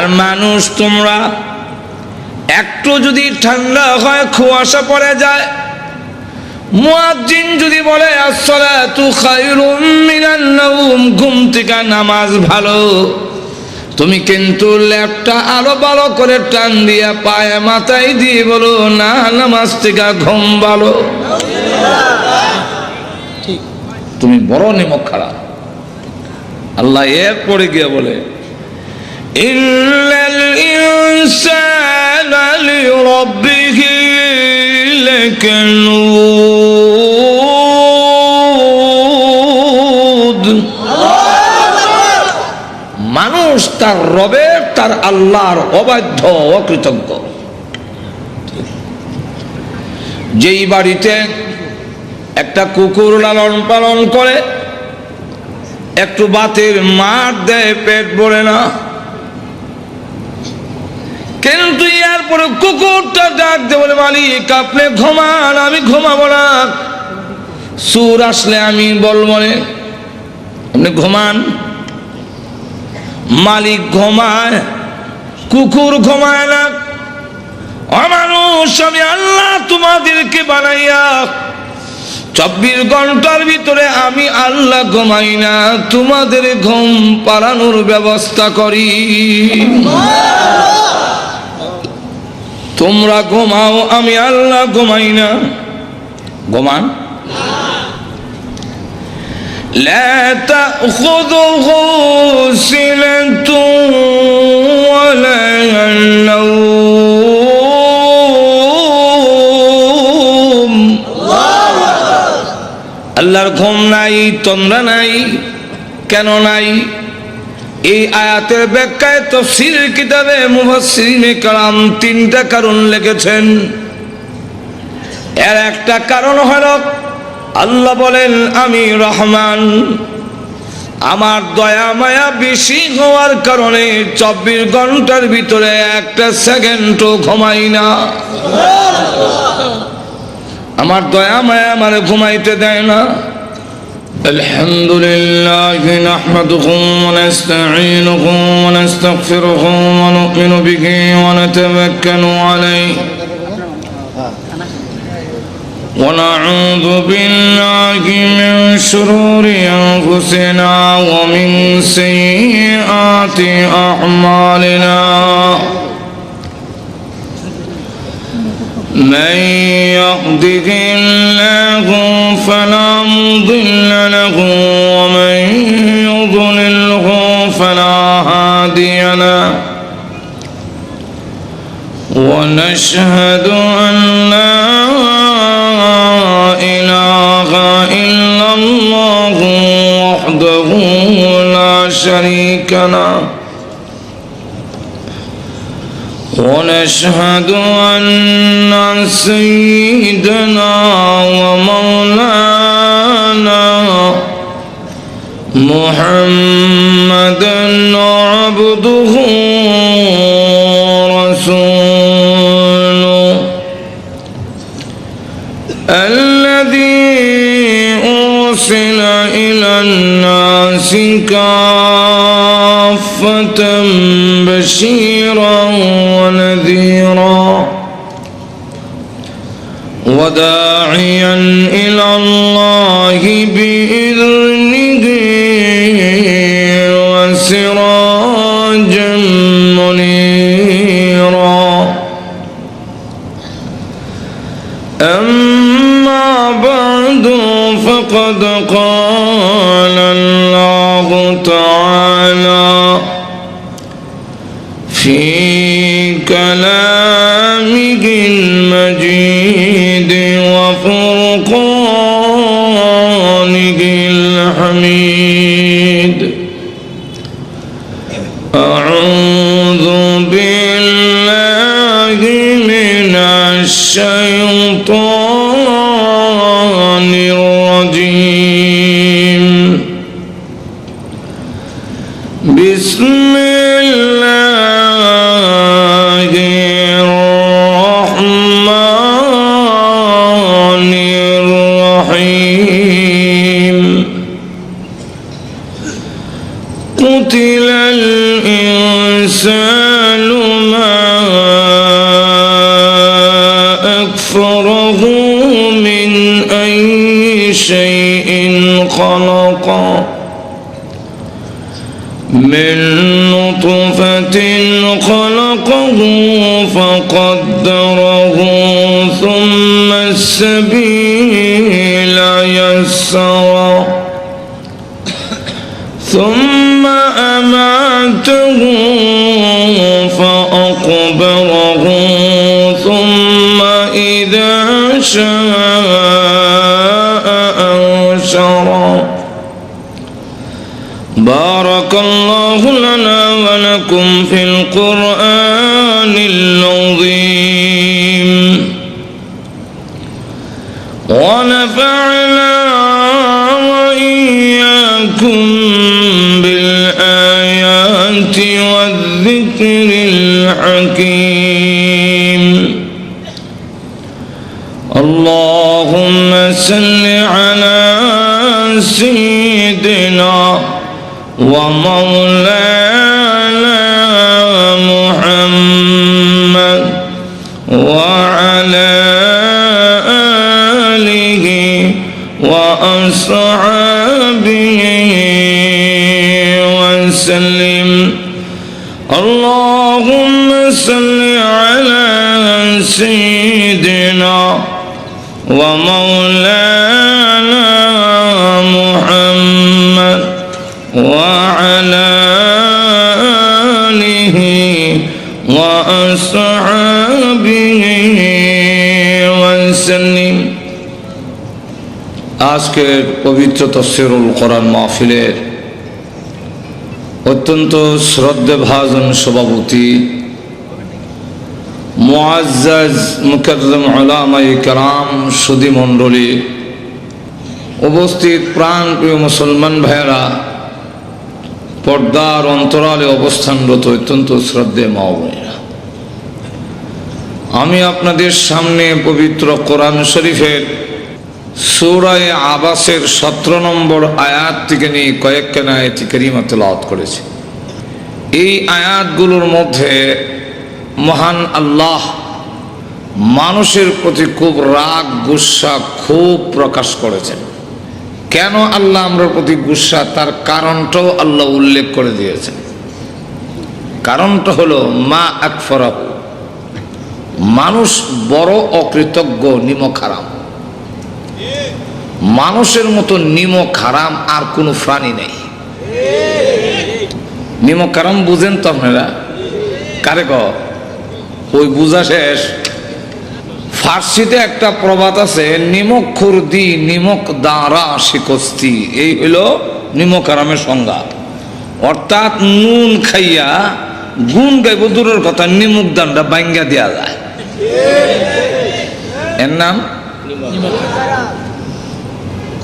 আর মানুষ তোমরা একটু যদি ঠান্ডা হয় কুয়াশা পড়ে যায়, মুয়াজ্জিন যদি বলে আসসালাতু খায়রুম মিনান নাওম, ঘুম থেকে নামাজ ভালো, তুমি কিন্তু ল্যাপটা আরো ভালো করে টান দিয়া পায়ে মাথায় দিয়ে বলো না নামাজ থেকে ঘুম ভালো। তুমি বড় নিমক খারাপ। আল্লাহ এরপরে গিয়ে বলে ইন্নাল ইনসানা লিরাব্বিহি লাকানুদ। মানুষ তার রবের, তার আল্লাহর অবাধ্য, অকৃতজ্ঞ। যেই বাড়িতে একটা কুকুর লালন পালন করে, একটু বাতের মার দেয়, পেট ভরে না, কিন্তু এরপরে কুকুরটা ডাক দিয়ে বলে মালিক আপনি ঘুমান, আমি ঘুমাবো না, সুর আসলে আমি বলবো না, আপনি ঘুমান। মালিক ঘুমায়, কুকুর ঘুমায় না। অমানুষ, আমি আল্লাহ তোমাদেরকে বানাইয়া 24 ঘন্টার ভিতরে আমি আল্লাহ ঘুমাই না, তোমাদের ঘুম পাড়ানোর ব্যবস্থা করি। তোমরা ঘুমাও, আমি আল্লাহ ঘুমাই না। ঘুমান। لا تأخذه سنة ولا نوم। আল্লাহর ঘুম নাই, তন্দ্রা নাই। কেন নাই? এই আয়াতের ব্যাখ্যায় তাফসীরের কিতাবে মুফাসসিরিনে কেরাম 3টা কারণ লিখেছেন। এর একটা কারণ হলো আল্লাহ বলেন আমি রহমান, আমার দয়া মায়া বেশি হওয়ার কারণে 24 ঘন্টার ভিতরে একটা সেকেন্ডও ঘুমাই না। আমার দয়া মায়া আমার ঘুমাইতে দেয় না। الحمدلله نحمده ونستعينه ونستغفره ونؤمن به ونتوكل عليه ونعوذ بالله من شرور أنفسنا ومن سيئات أعمالنا من يهده الله فلا مضل له ومن يضلله فلا هادي له ونشهد أن لا إله إلا الله وحده لا شريك له ونشهد أن سيدنا ومولانا محمدا عبده ورسوله الذي أرسل إلى الناس كافة بشيرا ونذيرا وداعيا إلى الله بإذنه وسراجا منيرا أما بعد فقد قال الله تعالى في كلامه المجيد وفرقانه الحميد أعوذ بالله من الشيطان الرجيم بسم الله المثال ما أكفره من أي شيء خلقه من نطفة خلقه فقدره ثم السبيل يسره ثم أماته فأقبره ثم إذا شاء أنشره. بارك الله لنا ولكم في القرآن العظيم ونفعنا وإياكم بالآيات والذكر الحكيم. اللهم صل على سيدنا ومولانا محمد وعلى آله وأصحابه وسلم. اللهم صل على سيدنا ومولانا محمد وعلى آله وأصحابه وسلم. আজকের পবিত্র তাফসীরুল কোরআন মাহফিলের অত্যন্ত শ্রদ্ধেভাজন সভাপতি মুআজ্জাজ মুকাররম উলামায়ে কেরাম, সুধী মণ্ডলী, উপস্থিত প্রাণপ্রিয় মুসলমান ভাইয়েরা, পর্দার অন্তরালে অবস্থানরত অত্যন্ত শ্রদ্ধেয় মা ও বোনেরা, আমি আপনাদের সামনে পবিত্র কোরআন শরীফের সূরা আবাসের 17 নম্বর আয়াত থেকে নিয়ে কয়েকখানা আয়াত কারিমা তেলাওয়াত করেছি। এই আয়াতগুলোর মধ্যে মহান আল্লাহ মানুষের প্রতি খুব রাগ গুসা খুব প্রকাশ করেছেন। কেন আল্লাহ আমরার প্রতি গুসা, তার কারণটাও আল্লাহ উল্লেখ করে দিয়েছেন। কারণটা হলো মা আকফরাহু, মানুষ বড় অকৃতজ্ঞ, নিমক হারাম। মানুষের মতো নিমক হারাম আর কোনো প্রাণী নেই। নিমক হারাম বুঝেন তো আপনারা? কারে ক ওই বুঝা শেষ। ফার্সিতে একটা প্রবাদ আছে, নিমক খুরদি নিমক দাঁড়া শিকস্তি। এই হলো নিমক হারামের সংজ্ঞা। অর্থাৎ নুন খাইয়া গুণ গাইব দূরের কথা, নিমক দানটা বাইঙ্গা দেওয়া যায়। এর নাম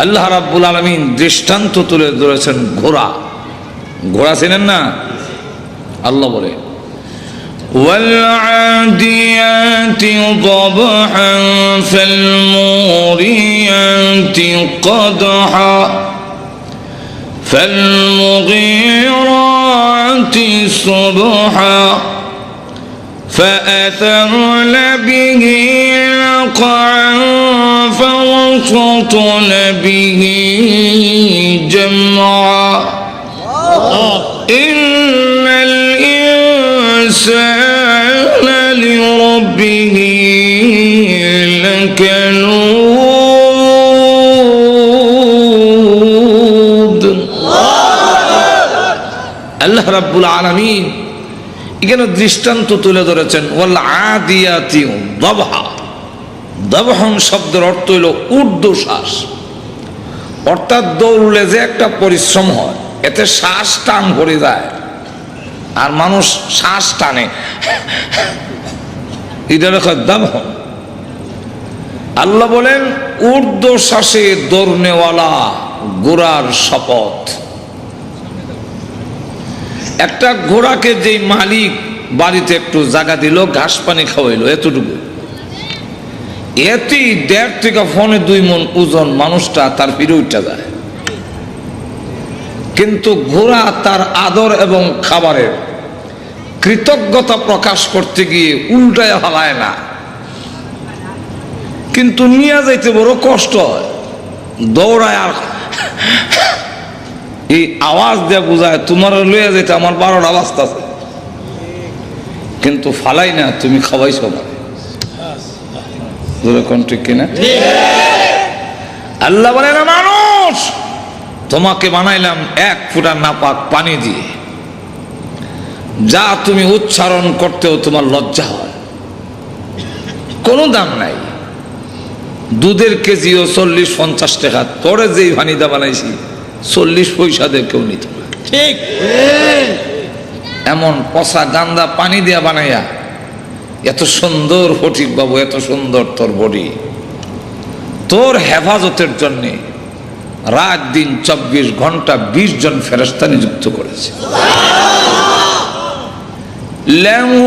আল্লাহ রাব্বুল আলামিন দৃষ্টান্ত তুলে ধরেছেন ঘোড়া। ঘোড়া চেনেন না? আল্লাহ বলে والعاديات ضبحا فالموريات قدحا فالمغيرات صبحا فأثرن به نقعا فوسطن به جمعا إن الإنسان لربه لكنود. আল্লাহ রাব্বুল আলামিন এখানে দৃষ্টান্ত তুলে ধরেছেন ওয়াল আদিয়াতি দবহা। দবহন শব্দের অর্থ হইল ঊর্ধ্বশ্বাস, অর্থাৎ দৌড়লে যে একটা পরিশ্রম হয়, এতে শ্বাস টান পড়ে যায় আর মানুষ শ্বাস টানে, এটা লেখা দবহন। আল্লাহ বলেন ঊর্ধ্বশ্বাসে দৌড়নেওয়ালা ঘোড়ার শপথ। একটা ঘোড়াকে যেই মালিক বাড়িতে একটু জায়গা দিল, ঘাস পানি খাওয়াইলো, এতটুকু, এতেই 1.5 থেকে 2 মণ ওজন মানুষটা তার ফিরে উঠে যায়। কিন্তু ঘোড়া তার আদর এবং খাবারের কৃতজ্ঞতা প্রকাশ করতে গিয়ে উল্টায় হালায় না, কিন্তু নিয়ে যাইতে বড় কষ্ট হয়, দৌড়ায় আর এই আওয়াজ দিয়ে বোঝায় তোমার লইয়া যেতে আমার 12টা বাজতাছে, কিন্তু ফালাই না, তুমি খাওয়াইছো মানে। ঠিক কিনা? আল্লাহ বলে না, মানুষ তোমাকে বানাইলাম 1 ফোঁটা নাপাক পানি দিয়ে, যা তুমি উচ্চারণ করতেও তোমার লজ্জা হয়, কোনো দাম নাই। দুধের কেজিও 40-50 টাকা, তোরে যেই ভানিদা বানাইছি 40 পয়সা দিয়ে কেউ নিত না। ঠিক এমন পচা গান্দা পানি দিয়া বানাইয়া এত সুন্দর ফটিক বাবু, এত সুন্দর তোর বডি, তোর হেফাজতের জন্য রাত দিন 24 ঘন্টা 20 জন ফেরেশতা নিযুক্ত করেছে। লাহু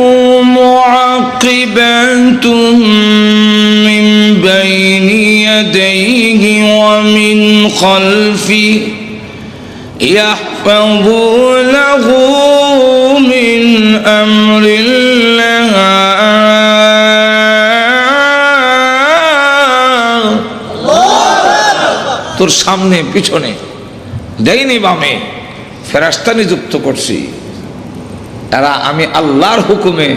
মুআকিবাতুম মিন বাইনি ইয়াদাইহি ওয়া মিন খালফি ইয়াহফাযুনাহু মিন আমরিল্লাহ। তোর সামনে পিছনে ডাইনে বামে ফেরেশতা নিযুক্ত করছি, এরা আমি আল্লাহর হুকুমে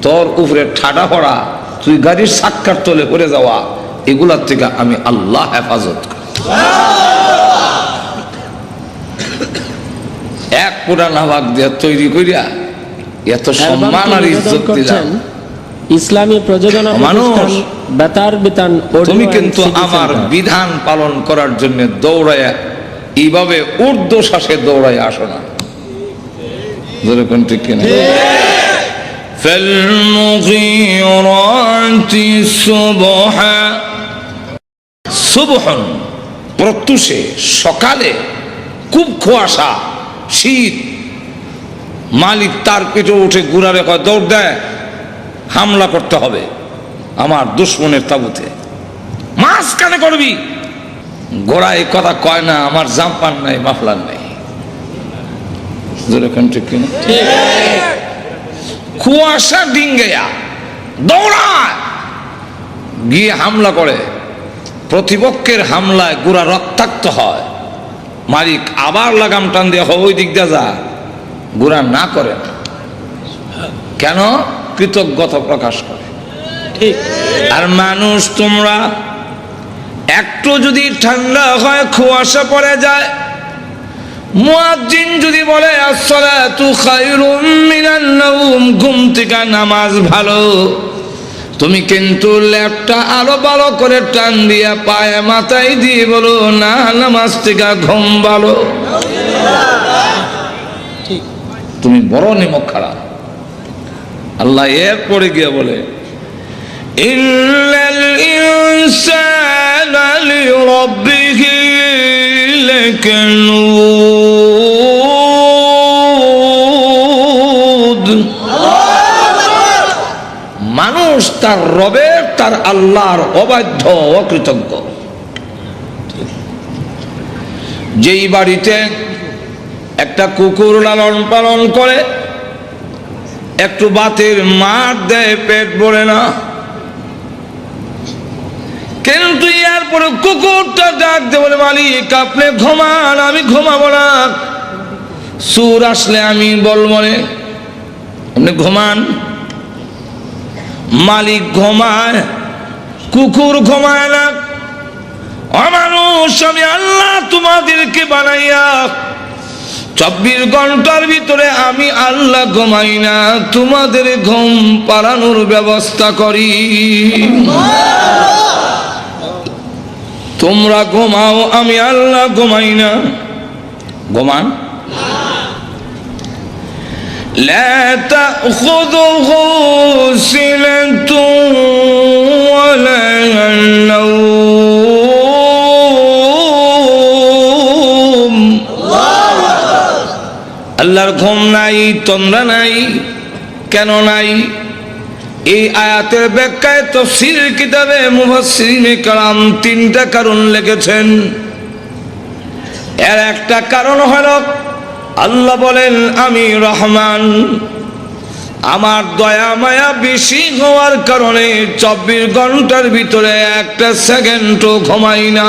তোর উপরে ঠাডা পড়া, তুই গাড়ির সাক্কার তলে পড়ে যাওয়া, এগুলার থেকে আমি আল্লাহ হেফাজত করি। 1 ফোঁটা নাপাক দিয়ে তৈরি করিয়া এত সম্মান আর ইজ্জত দিলাম। ইসলামী প্রযোজনা প্রতিষ্ঠান বেতার বিতান, তুমি কিন্তু আমার বিধান পালন করার জন্য দৌড়াইয়া এইভাবে ঊর্ধ্বশ্বাসে দৌড়াই আসো না। ঠিক কিনা? ফালমুগীরাতি সুবহা, সুবহন প্রত্যুষে সকালে খুব কুয়াশা, শীত, মালিক তার পিঠে উঠে গুড়ারে কয় দৌড় দেয়, হামলা করতে হবে আমার দুশ্মনের তাবুতে। মাঝখানে করবি, ঘোড়া এই কথা কয় না, আমার জাম্পার নাই, মাফলার নাই। ঠিক কিনা? কুয়াশা ডিঙ্গাইয়া দৌড়ায় গিয়ে হামলা করে, প্রতিপক্ষের হামলায় গুড়া রক্তাক্ত হয়, মালিক আবার লাগাম টান দিয়ে ওই দিক দিয়ে যা, গুড়া না করে। কেন? কৃতজ্ঞতা প্রকাশ করে। ঠিক। আর মানুষ তোমরা একটু যদি ঠান্ডা হয়, কুয়াশা পড়ে যায়, মুয়াজ্জিন যদি বলে আসসালাতু খায়রুম মিনান নাওম, ঘুম থেকে নামাজ ভালো, তুমি কিন্তু ল্যাপটা আরো ভালো করে টান দিয়া পায়ে মাথায় দিয়ে বলো না, নামাজ থেকে ঘুম ভালো। ঠিক, তুমি বড় নিমক খারাপ। আল্লাহ এরপরে গিয়ে বলে ইন্নাল ইনসানা লিরাব্বিহি লাকানুদ। মানুষ তার রবের, তার আল্লাহর অবাধ্য, অকৃতজ্ঞ। যেই বাড়িতে একটা কুকুর লালন পালন করে, একটু বাতের মার দেয়, পেট ভরে না, কিন্তু এরপরে কুকুরটা ডাক দে বলে মালিক আপনি ঘুমান, আমি ঘুমাবো না, সুর আসলে আমি বলবো না, আপনি ঘুমান। মালিক ঘুমায়, কুকুর ঘুমায় না। অমানুষ, আমি আল্লাহ তোমাদেরকে বানাইয়া 24 ঘন্টার ভিতরে আমি আল্লাহ ঘুমাই না, তোমাদের ঘুম পাড়ানোর ব্যবস্থা করি। তোমরা ঘুমাও, আমি আল্লাহ ঘুমাই না। ঘুমান। লা তাখুযুহু সিনাতুন ওয়ালা নাওম। আল্লাহর ঘুম নাই, তন্দ্রা নাই। কেন নাই? এই আয়াতের ব্যাখ্যায় তাফসীরের কিতাবে মুফাসসিরিনে কেরাম 3টা কারণ লিখেছেন। এর একটা কারণ হলো আল্লাহ বলেন আমি রহমান, আমার দয়া মায়া বেশি হওয়ার কারণে 24 ঘন্টার ভিতরে একটা সেকেন্ডও ঘুমাই না।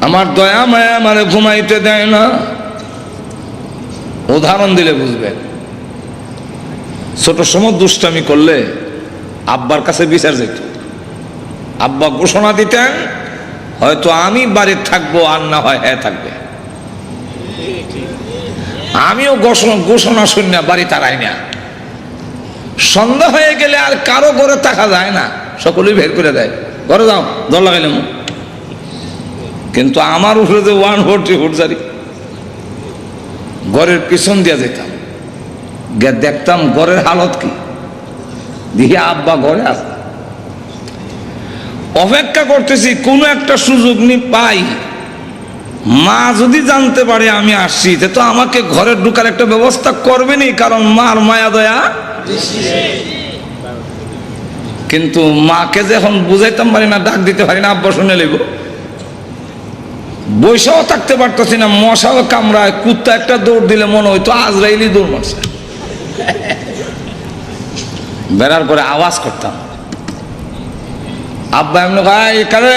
আমার দয়া মায়া আমার ঘুমাইতে দেয় না। উদাহরণ দিলে বুঝবেন, ছোট সময় দুষ্টামি করলে আব্বার কাছে বিচার যেত। আব্বা ঘোষণা দিতেন, হয়তো আমি বাড়ির থাকবো আর না হয় হ্যাঁ থাকবে। আমিও ঘোষণা শুনে বাড়ি তারাই না। সন্ধ্যা হয়ে গেলে আর কারো ঘরে থাকা যায় না, সকলেই বের করে দেয়, ঘরে যাও দর লাগাইলাম। কিন্তু আমার উপরে যে 140 ফুট জারি, ঘরের পিছন দিয়ে যেতাম, গিয়ে দেখতাম ঘরের হালত কি, দিয়ে আব্বা ঘরে আসে। অপেক্ষা করতেছি কোনো একটা সুযোগ নি পাই, মা যদি জানতে পারে আমি আসছি তো আমাকে ঘরে ঢুকার একটা ব্যবস্থা করবেনি, কারণ মার মায়া দয়া। কিন্তু মাকে যখন বুঝাইতাম পারি না, ডাক দিতে পারি না, আব্বা শুনে লইব। বৈশাও থাকতে পারতেছি না, মশাও কামড়ায়, কুত্তা একটা দৌড় দিলে মনে হইতো আজরাইলি দৌড় মারছে। বেড়ার পরে আওয়াজ করতাম, আব্বা এমন কয় এখানে,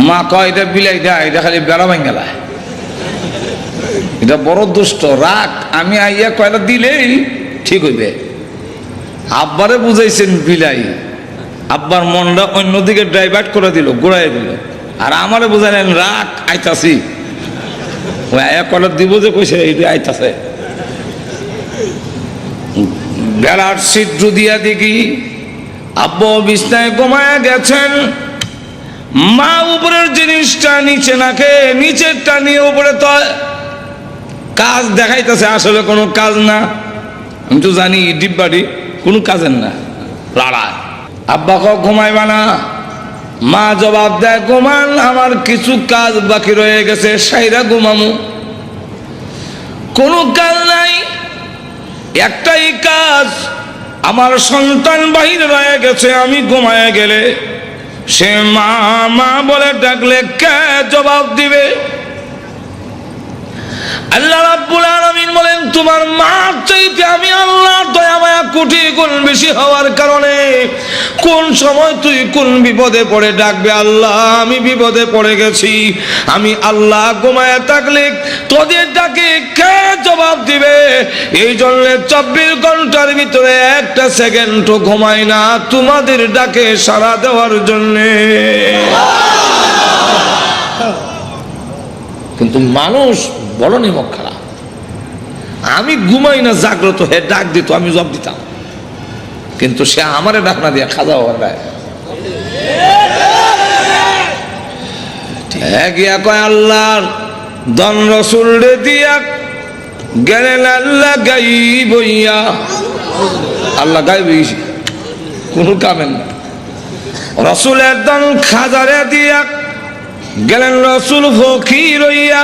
মা কয় এটা বিলাই দেয়, এটা খালি বেড়া ভাঙ্গেলায়, এটা বড় দুষ্ট, রাগ। আমি আইয়া কয়টা দিলেই ঠিক হইবে। আব্বারে বুঝাইছেন বিলাই, আব্বার মনটা অন্যদিকে ডাইভার্ট করে দিল, ঘুরাই দিল। আর আমারে বুঝাইলেন রাগ, আইতাছি। ওই আয়া কয়টা দিব যে কইছে এইটা আইতাছে। বেড়ার ছিদ্র দিয়া দেখি আব্বা বিছনায় ঘুমায়া গেছেন, মা উপরের জিনিসটা নিচে নাকে, নিচেরটা নিয়ে উপরে তো কাজ দেখাইতেছে, আসলে কোনো কাজ না। আমি তো জানি ডিব্বাটি কোনো কাজের না, লড়াই। আব্বা ক ঘুমাইবা না, মা জবাব দেয় ঘুমান, আমার কিছু কাজ বাকি রয়ে গেছে, সাইরা ঘুমামু। কোনো কাজ নাই, একটাই কাজ, আমার সন্তান বাহিরে রয়ে গেছে, আমি ঘুমায় গেলে সে মা মা বলে ডাকলে কে জবাব দিবে? আল্লাহ রাব্বুল আলামিন বলেন, তোমার মা চাইতে আমি আল্লাহর দয়া মায়া কোটি গুণ বেশি হওয়ার কারণে কোন সময় তুই কোন বিপদে পড়ে ডাকবে, আল্লাহ আমি বিপদে পড়ে গেছি, আমি আল্লাহ ঘুমায় থাকলে তোদের ডাকে কে জবাব দিবে? এই জন্য 24 ঘন্টার ভিতরে একটা সেকেন্ডও ঘুমাই না তোমাদের ডাকে সাড়া দেওয়ার জন্যে। কিন্তু মানুষ বড় নিমক খারাপ। আমি ঘুমাই না, জাগ্রত হে ডাক দিত, আমি জবাব দিতাম, কিন্তু সে আমারে ডাক না দিয়া খাজা হওয়ার গায়ে গিয়া কয় আল্লাহর দন রসুল রে দিয়া গেলেন আল্লাহ গাইব ইয়া। আল্লাহ গাইব কোন কামেন না। রসুলের দন খাজারে দিয়া গেলেন রসুল ফকির হইয়া,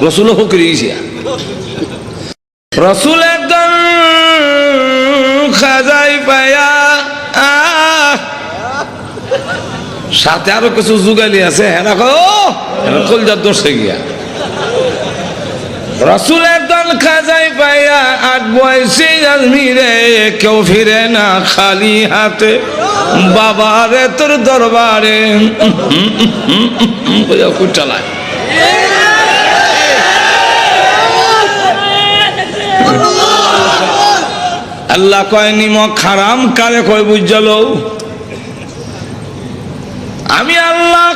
রসুল ফকির হইয়া। রসুল একদম খাজাই পায়া, সাথে আরো কিছু যুগালি আছে, হ্যাঁ কলজার দোষে গিয়া রসুল একদম খাজাই পাইয়া 8 বয়সে আজমিরে কেউ ফিরে না খালি হাতে, বাবারে তোর দরবারে চালায়। আল্লাহ কয় নিমক হারাম কারে কয় বুঝল? আমি আল্লাহ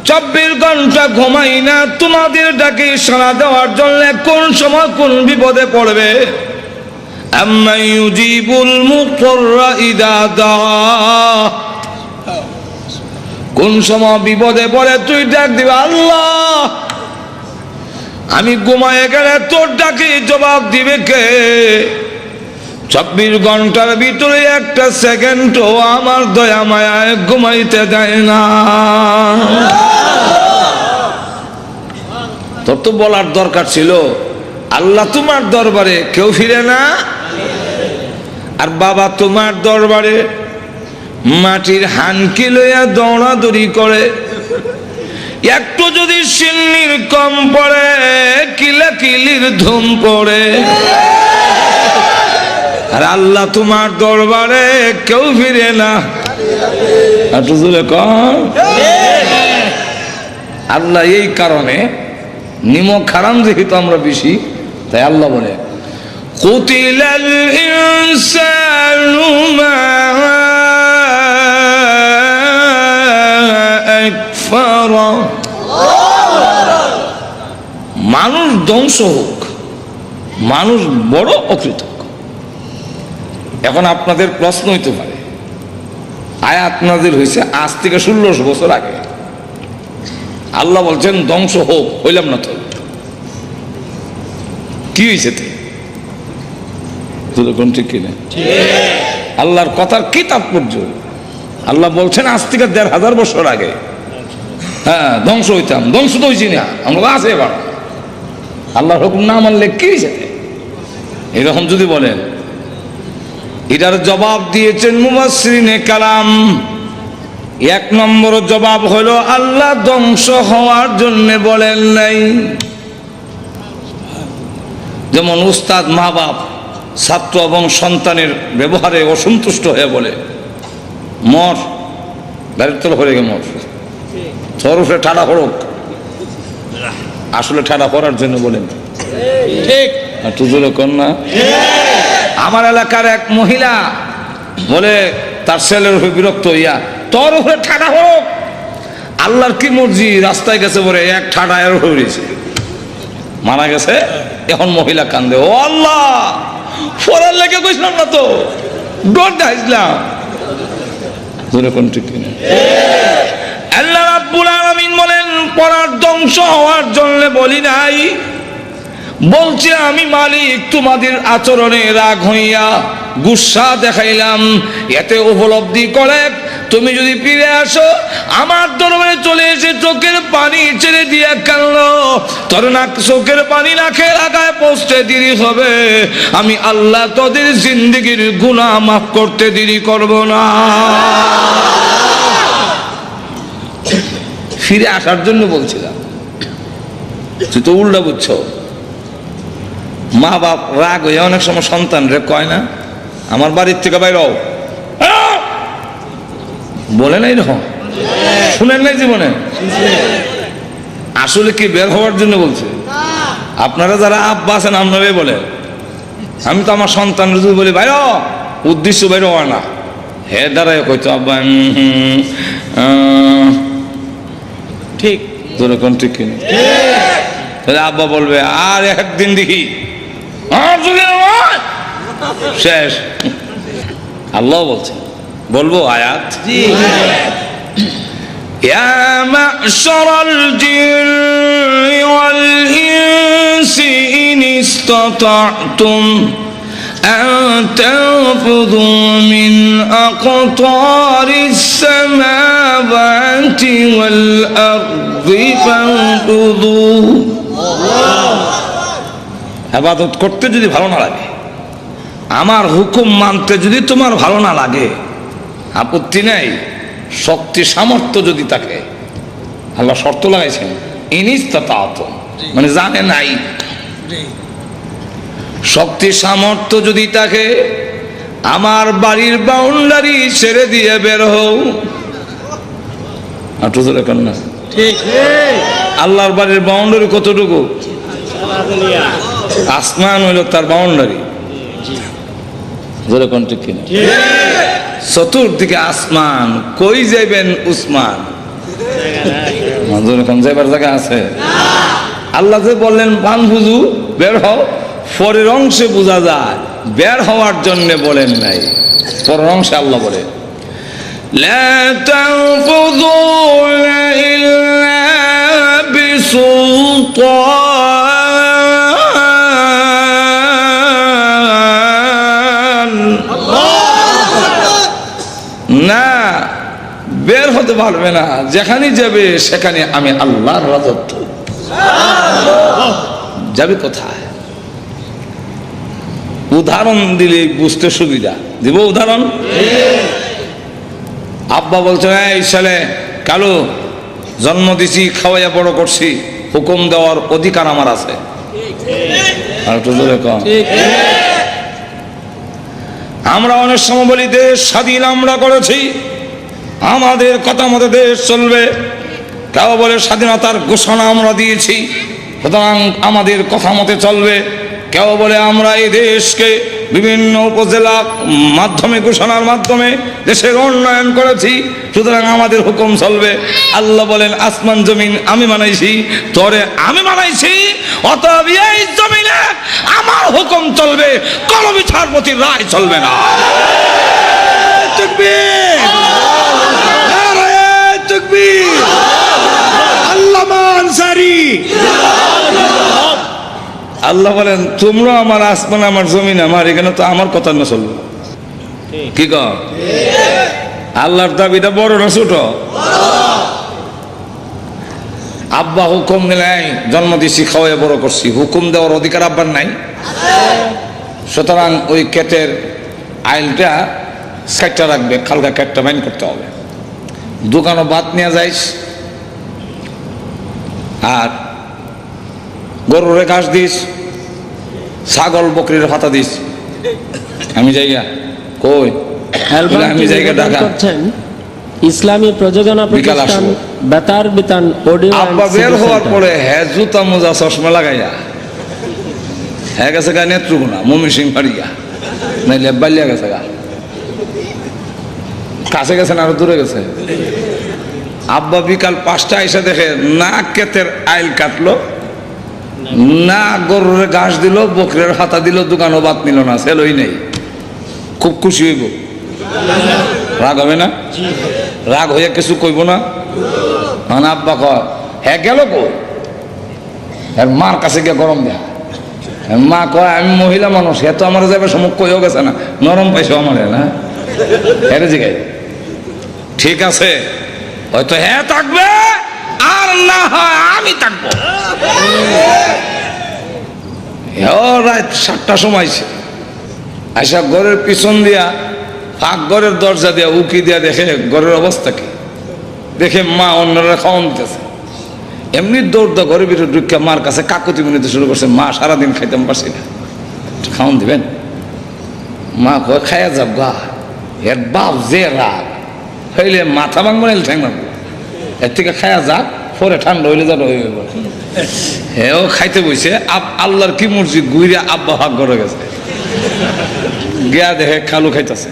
24 ঘন্টা ঘুমাই না তোমাদের ডাকে সাড়া দেওয়ার জন্য কোন সময় কোন বিপদে পড়বে। আম্মা ইউজিবুল মুত্তাররা ইযা দা, কোন সময় বিপদে পড়ে তুই ডাক দিবে আল্লাহ, আমি ঘুমায়ে গেলে তোর ডাকে জবাব দিবে কে? 24 ঘন্টার ভিতরে একটা সেকেন্ডও আমার দয়া মায়ায় ঘুমাইতে দেয় না। তোর তো বলার দরকার ছিল আল্লাহ তোমার দরবারে কেউ ফিরে না, আর বাবা তোমার দরবারে মাটির হানকি লইয়া দৌড়াদৌড়ি করে, একটু যদি সিন্নির কম পড়ে কিলে ধুম পড়ে। আর আল্লাহ তোমার দরবারে কেউ ফিরে না। একটু জোরে কর। আল্লাহ এই কারণে নিমক হারাম যেহেতু আমরা বেশি, তাই আল্লাহ বলে কুতিলাল ইনসানু মা আকফারা। মানুষ ধ্বংস হোক, মানুষ বড় অকৃতজ্ঞ। এখন আপনাদের প্রশ্ন হইতে পারে, আয়াত নাযিল হয়েছে আজ থেকে 1600 বছর আগে, আল্লাহ বলছেন ধ্বংস হোক, হইলাম না তো কি হয়েছে? ঠিক কিনা? আল্লাহর কথার কি তাৎপর্য? আল্লাহ বলছেন আজ থেকে 1500 বছর আগে হ্যাঁ ধ্বংস হইতাম, ধ্বংস তো হয়েছি না আমরা, আছে এবার আল্লাহর হুকুম না মানলে কি হয়েছে? এরকম যদি বলেন, এটার জবাব দিয়েছেন মুফাসসিরিনে কালাম। 1 নম্বর জবাব হলো আল্লাহ ধ্বংস হওয়ার জন্য বলেন নাই। যেমন উস্তাদ, মা বাপ, ছাত্র এবং সন্তানের ব্যবহারে অসন্তুষ্ট হয়ে বলে মর, গাড়ির তলা হয়ে গে মর, তোর উপরে ঠাড়া হড়ক। আসলে ঠাড়া পড়ার জন্য বলেন, ঠিক তুজুরে কন্যা। আমার এলাকার এক মহিলা বলে তার ছেলের উপরে বিরক্ত হইয়া, তোর উপরে ঠাড়া হোক। আল্লাহর কি মর্জি, রাস্তায় গেছে বলে এক ঠাড়া এর হয়েছে, মারা গেছে। এখন মহিলা কান্দে, ও আল্লাহ পড়ার লেগে কইছিলাম না তো, ডর দেখাইছিলাম। আল্লাহ রাব্বুল আলামিন বলেন পড়ার ধ্বংস হওয়ার জন্য বলি নাই, বলছে আমি মালিক তোমাদের আচরণে রাগ হইয়া গুসা দেখাইলাম। এতে উপলব্ধি করে তুমি যদি ফিরে আসো আমার দরবারে চলে এসে চোখের পানি ছেড়ে দিয়ে কাঁদলো, তোর না চোখের পানি নাকে লাগায় পৌঁছতে দেরি হবে, আমি আল্লাহ তোদের জিন্দেগির গুনাহ মাফ করতে দেরি করব না। ফিরে আসার জন্য বলছিলাম, তুই তো উল্টা বুঝছো। মা বাপ রাগ হয়ে অনেক সময় সন্তান রে কয় না, আমার বাড়ির থেকে বাইর হও, বলে নাই রকম, শুনেন নাই জীবনে? আসলে কি বের হওয়ার জন্য বলছে? আপনারা যারা আব্বা আছেন আপনারাই বলে, আমি তো আমার সন্তান যদি বলি বাইর, উদ্দেশ্য বাইর হওয়া না, হে দাঁড়ায় কইতো আব্বা ঠিক, যেরকম ঠিক কিনা? তাহলে আব্বা বলবে আর একদিন দেখি, শেষ। আল্লাহ বলছে, বলবো আয়াত, ইয়া মা'শারাল জিন্নি ওয়াল ইনসি ইন ইসতাতা'তুম আন তানফুযু মিন আকতারিস সামাওয়াতি ওয়াল আরদি ফানফুযু। ইবাদত করতে যদি ভালো না লাগে, আমার হুকুম মানতে যদি তোমার ভালো না লাগে, আপত্তি নেই, শক্তি সামর্থ্য যদি থাকে, আল্লাহ শর্ত লাগাইছেন ইনিস্তাতা'তুম, মানে জানে নাই, শক্তি সামর্থ্য যদি থাকে আমার বাড়ির বাউন্ডারি ছেড়ে দিয়ে বের হও। ঠিক, আল্লাহর বাড়ির বাউন্ডারি কতটুকু? আসমান হইল তার বাউন্ডারি, চতুর্দিকে আসমান, কই যাইবেন উসমান? যাইবার জায়গা আছে? আল্লাহ যে বললেন ফানফুযু, বের হও, পরের অংশে বোঝা যায় বের হওয়ার জন্য বলেন নাই, পরের অংশে আল্লাহ বলে লা তানফুযুনা ইল্লা বিসুলতান। না, বের হতে পারবে না, যেখানে যাবে সেখানে আমি আল্লাহর রাজত্ব। যাবে কোথায়? উদাহরণ দিলে বুঝতে সুবিধা, দিব উদাহরণ। আব্বা বলছে এই ছেলে কালো, জন্ম দিছি, খাওয়াইয়া বড় করছি, হুকুম দেওয়ার অধিকার আমার আছে, আর একটু জোরে কম। আমরা অনেক সময় বলি দেশ স্বাধীন আমরা করেছি, আমাদের কথা মতো দেশ চলবে। কেউ বলে স্বাধীনতার ঘোষণা আমরা দিয়েছি, সুতরাং আমাদের কথা মতে চলবে। কেউ বলে আমরা এই দেশকে বিভিন্ন উপজেলা মাধ্যমে ঘোষণার মাধ্যমে দেশের উন্নয়ন করেছি, সুতরাং আমাদের হুকুম চলবে। আল্লাহ বলেন আসমান জমিন আমি বানাইছি, তরে আমি বানাইছি, অতএব এই জমিনে আমার হুকুম চলবে, কোনো বিচারপতির রায় চলবে না। তাকবীর, নারায়ে তাকবীর, আল্লামা আনসারী। আল্লাহ বলেন তোমরা আমার আসমান আমার জমিন আমার, এখানে তো আমার কথা না চলবে। কি কর আল্লাহর দাবিটা বড় না ছোট? আব্বা হুকুম দিলাই জন্ম দিছি, খাওয়াই বড় করছি, হুকুম দেওয়ার অধিকার আব্বার নাই। সুতরাং ওই ক্ষেতের আইলটা সাইডটা রাখবে, খালকা ক্ষেতটা মাইন করতে হবে। দোকানও বাদ নিয়ে যাইস, আর গরুরে ঘাস দিস, ছাগল বকরির পাতা দিস। আমি জায়গা কই আমি জায়গা ঢাকা ইসলামী প্রযোজনা প্রতিষ্ঠান বেতার বিতান অডিও। আব্বা বের হওয়ার পরে হ্যাঁ জুতা মোজা চশমা লাগাইয়া হ্যাঁ গেছে গা নেত্রকোনা মমি সিং ফাড়িয়া, নাইলে বালিয়া গেছে গা, কাছে গেছে না আরো দূরে গেছে। আব্বা বিকাল 5টা এসে দেখে না ক্ষেতের আইল কাটলো, না গরুরে ঘাস দিল, বকরের হাতা দিল, দোকানও বাদ নিল না, সেলই নেই। খুব খুশি হইব, রাগ হবে না? রাগ হইয়া কিছু কইব না? মানে আব্বা কয় হ্যাঁ গেল কই, আর মার কাছে গিয়ে গরম দেয়া। মা কয় আমি মহিলা মানুষ, হে তো আমার যাবে সমুখ কইও গেছে না, নরম পাইছো আমার না, হেরে জিগাই। ঠিক আছে, হয়তো হ্যাঁ থাকবে, আর না হয় আমি থাকবো। রাত 7টার সময় আইসা ঘরের পিছন দিয়া ফাঁক ঘরের দরজা দিয়া উকি দিয়া দেখে ঘরের অবস্থা কি, দেখে মা অন্যরা খাওয়ান দিতেছে। এমনি দৌড় দা ঘরের ভিতরে ঢুকে মার কাছে কাকুতি মিনিতে শুরু করছে, মা সারাদিন খাইতাম পারছি না, খাওয়ান দিবেন? মা কয় খাইয়া যাব গা, এর বাপ যে রাগ হইলে মাথা ভাঙবো না, ঠ্যাং ভাঙবো, এর থেকে খাইয়া যাক, পরে ঠান্ডা হইলে যা হইবে। হ্যাঁ ও খাইতে বইছে, আল্লাহর কি মর্জি, গুইরা আব্বা ভাগ করে গেছে, গিয়া দেখে কালু খাইতেছে।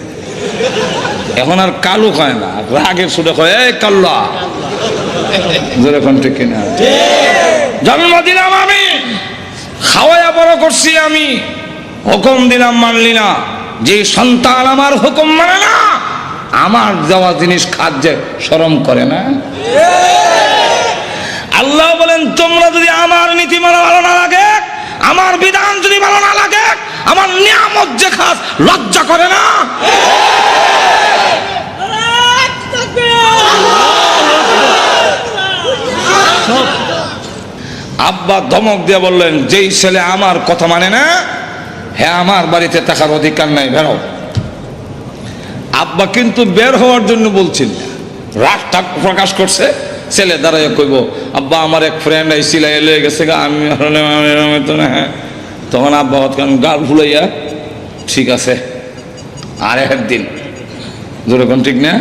এখন আর কালু খায় না, রাগের সুরে কয় এই কাল্লা, যেরকম ঠিক কিনা? জন্ম দিলাম আমি, খাওয়াইয়া বড় করছি আমি, হুকুম দিলাম মানলি না। যে সন্তান আমার হুকুম মানে না, আমার দেওয়া জিনিস খাদ্যে শরম করে না। আল্লাহ বলেন তোমরা যদি আমার নীতি মানা ভালো না লাগে, আমার বিধান যদি ভালো না লাগে, আমার নিয়ামত যে খাস লজ্জা করে না? আব্বা ধমক দিয়ে বললেন যেই ছেলে আমার কথা মানে না, হ্যাঁ আমার বাড়িতে থাকার অধিকার নাই, বেরো। আব্বা কিন্তু বের হওয়ার জন্য বলছিল, রাগটা প্রকাশ করছে। ছেলে দাঁড়াইয়া কইব আব্বা আমার এক ফ্রেন্ড আইসিলা এলে গেছে গা, আমি তো না। হ্যাঁ, তখন আব্বা গাল ফুলাইয়া ঠিক আছে আর একদিন, যেরকম ঠিক না,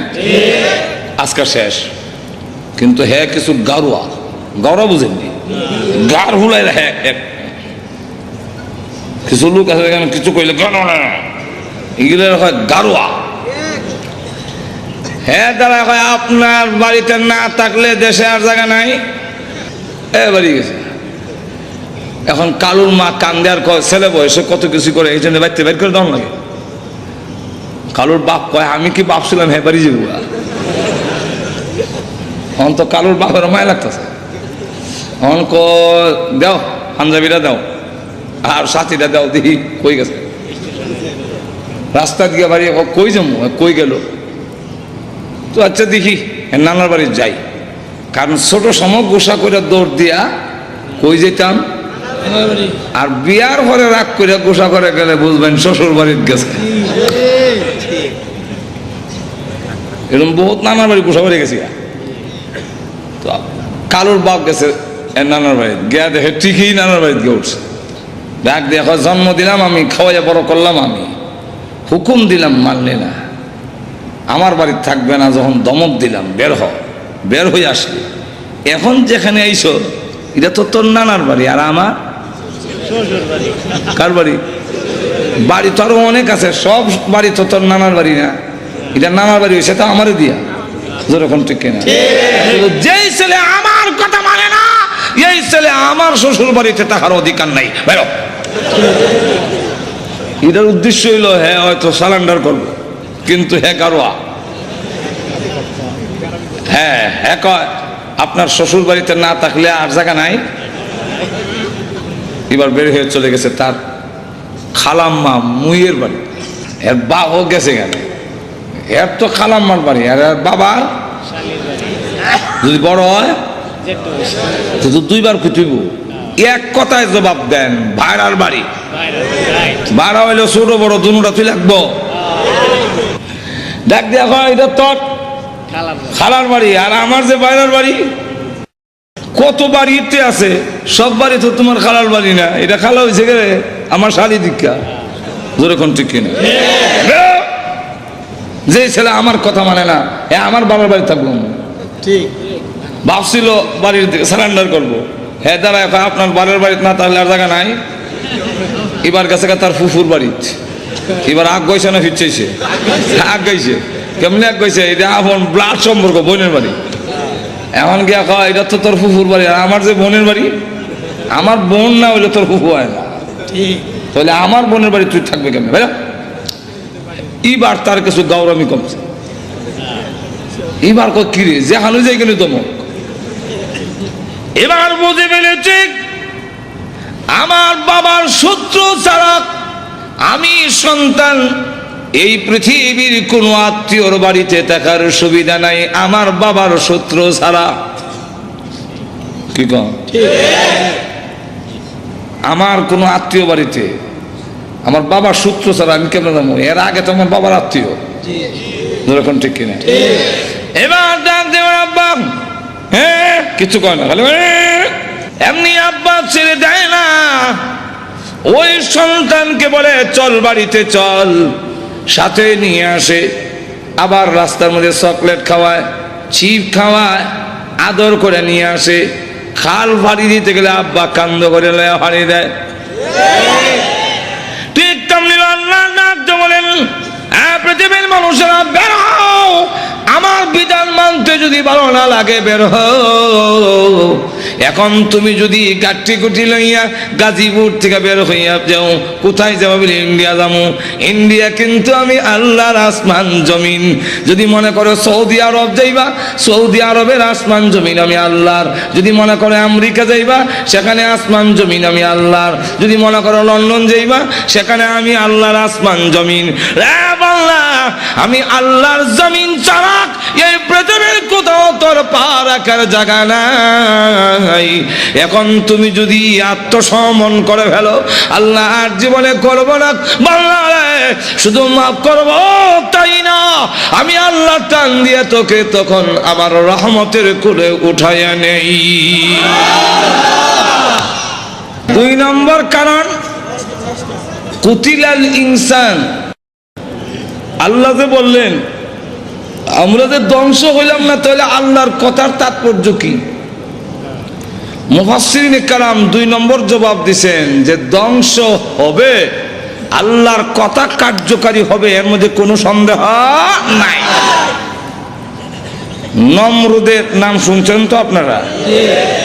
আজকাল শেষ। কিন্তু হ্যাঁ কিছু গারুয়া, গাওয়া বুঝেননি, গার ফুলাই হ্যাঁ কিছু লোক আছে কিছু কইলে এগুলো হয় গারুয়া। হ্যাঁ দাদা কয় আপনার বাড়িতে না থাকলে দেশে আর জায়গা নাই, এ বাড়ি গেছে। এখন কালুর মা কান্দে আর কয় ছেলে বয়সে কত কিছু করে, এই জন্য বাড়িতে বের করে দাও লাগে। কালুর বাপ কয় আমি কি বাপ ছিলাম, হ্যাঁ বাড়ি যাবো। এখন তো কালুর বাপের মায় লাগতেছে। এখন দাও পাঞ্জাবিরা দাও আর সাথীরা দাও, দেখি কই গেছে। রাস্তা দিয়ে বাড়ি কই যাবো, কই গেল তো আচ্ছা দেখি নানার বাড়ি যাই। কারণ ছোট সময় গোসা করে দৌড় দিয়া কই যেতাম, আর বিয়ার পরে রাগ করে গোসা করে গেলে বুঝবেন শ্বশুর বাড়ির গেছে। এরকম বহুত নানার বাড়ি গোসা বাড়ি গেছি। তো কালুর বাপ গেছে নানার বাড়ি, গিয়া দেখে ঠিকই নানার বাড়িতে গিয়ে উঠছে। ডাক দিয়ে কয়, জন্ম দিলাম আমি, খাওয়াইয়া বড় করলাম আমি, হুকুম দিলাম মানলে না, আমার বাড়িতে থাকবে না, যখন দমক দিলাম বের হয়ে আসলি, এখন যেখানে আইসো এটা তো তোর নানার বাড়ি, আর আমার কার বাড়ি? বাড়ি তো আরো অনেক আছে, সব বাড়ি তো তোর নানার বাড়ি না, এটা নানার বাড়ি হয়েছে তো আমারও দিয়া, যেরকম ঠিক কিনা? যেই ছেলে আমার কথা মানে না, এই ছেলে আমার শ্বশুর বাড়িতে থাকার অধিকার নাই, বেরো। এটার উদ্দেশ্য হইল হ্যাঁ হয়তো সারেন্ডার করবো, কিন্তু হ্যাঁ কারোয়া হ্যাঁ কয় আপনার শ্বশুর বাড়িতে না থাকলে আর জায়গা নাই। এবার বের হয়ে চলে গেছে তার খালাম্মা মুইয়ের বাড়ি, এর বাবা গেছে কেন, এর তো খালাম্মার বাড়ি, আর এর বাবার যদি বড় হয় তো দুইবার খুঁটিব। এক কথায় জবাব দেন, ভাইরার বাড়ি, ভাড়া হইলো ছোট বড় দুটা তুই লাগবো। ডাক দিয়া হয় এটা তোর খালার বাড়ি, আর আমার যে বাইরের বাড়ি, কত বাড়িতে আছে, সব বাড়ি তো তোমার খালার বাড়ি না, এটা খালা হয়েছে গে আমার শালি দীক্ষা, যেরকম ঠিক কিনা? যে ছেলে আমার কথা মানে না, আমার বাবার বাড়ি থাকবো, ঠিক ভাবছিল বাড়ির দিকে সারেন্ডার করবো, হ্যাঁ দাঁড়া আপনার বাড়ির বাড়িতে না তাহলে আর জায়গা নাই। এবার গেছে তার ফুফুর বাড়িতে, এবার আগ গইছে না ফিরছে, আগ গাইছে, কেমনি আগ গাইছে, এটা আপন ব্লাড সম্পর্ক, বোনের বাড়ি। এমন গিয়া কয় এটা তো তোর ফুফুর বাড়ি, আর আমার যে বোনের বাড়ি, আমার বোন না হইলে তোর ফুফু হয় না, তাহলে আমার বোনের বাড়ি তুই থাকবে কেমন ভাই? এবার তার কিছু গৌরবী কমছে, এবার কয় কিরে যে হানু যাই গেল তমক, এবার বুঝে ফেলেছে আমার বাবার শত্রু ছাড়া আমি সন্তান, এই পৃথিবীর কোন আত্মীয়র বাড়িতে থাকার সুবিধা নাই আমার বাবার শত্রু ছাড়া। কি কম আমার কোন আত্মীয় বাড়িতে আমার বাবার সূত্র ছাড়া আমি কেমন যাবো? এর আগে তো আমার বাবার আত্মীয়, যেরকম ঠিক কিনা? এবার ডাক দেওয়ার আব্বা, হ্যাঁ কিছু কয় না, খালি এমনি আব্বা ছেড়ে দেয় না, ওই সন্তানকে বলে চল বাড়িতে চল, সাথে নিয়ে আসে, আবার রাস্তার মধ্যে চকলেট খাওয়ায়, চিপ খাওয়ায়, আদর করে নিয়ে আসে। খাল ফাড়ি দিতে গেলে আব্বা কান্দ করে লয়া ফাড়ি দেয়। ঠিক তেমনি আল্লাহ ডাকতে বলেন, পৃথিবীর মানুষেরা বের হও, আমার বিধান মানতে যদি ভালো না লাগে বের হও। এখন তুমি যদি গাঠি গুটি লইয়া গাজীপুর থেকে বের হইয়া যাও, কোথায় যাবো বলে ইন্ডিয়া যাবো, ইন্ডিয়া কিন্তু আমি আল্লাহর আসমান জমিন। যদি মনে করো সৌদি আরব যাইবা, সৌদি আরবের আসমান জমিন আমি আল্লাহর। যদি মনে করো আমেরিকা যাইবা, সেখানে আসমান জমিন আমি আল্লাহর। যদি মনে করো লন্ডন যাইবা, সেখানে আমি আল্লাহর আসমান জমিন। আমি আল্লাহর জমিন ছাড়া এই পৃথিবীর কোথাও তোর পা রাখার জায়গা নাই। এখন তুমি যদি আত্মসমর্পণ করে ফেলো, আল্লাহ আর জীবনে করবো না বাংলা, শুধু মাফ করবো তাই না, আমি আল্লাহ টান দিয়ে তোকে তখন আমার রহমতের কোলে উঠাইয়া নেই। 2 নম্বর কারণ, কুতিলাল ইনসান, আল্লাহ যে বললেন আমরা যে ধ্বংস হইলাম না, তাহলে আল্লাহর কথার তাৎপর্য কি? মুফাসসিরিন কেরাম 2 নম্বর জবাব দিছেন যে ধ্বংস হবে, আল্লাহর কথা কার্যকারী হবে, এর মধ্যে কোনো সন্দেহ নাই। নমরুদের নাম শুনছেন তো আপনারা?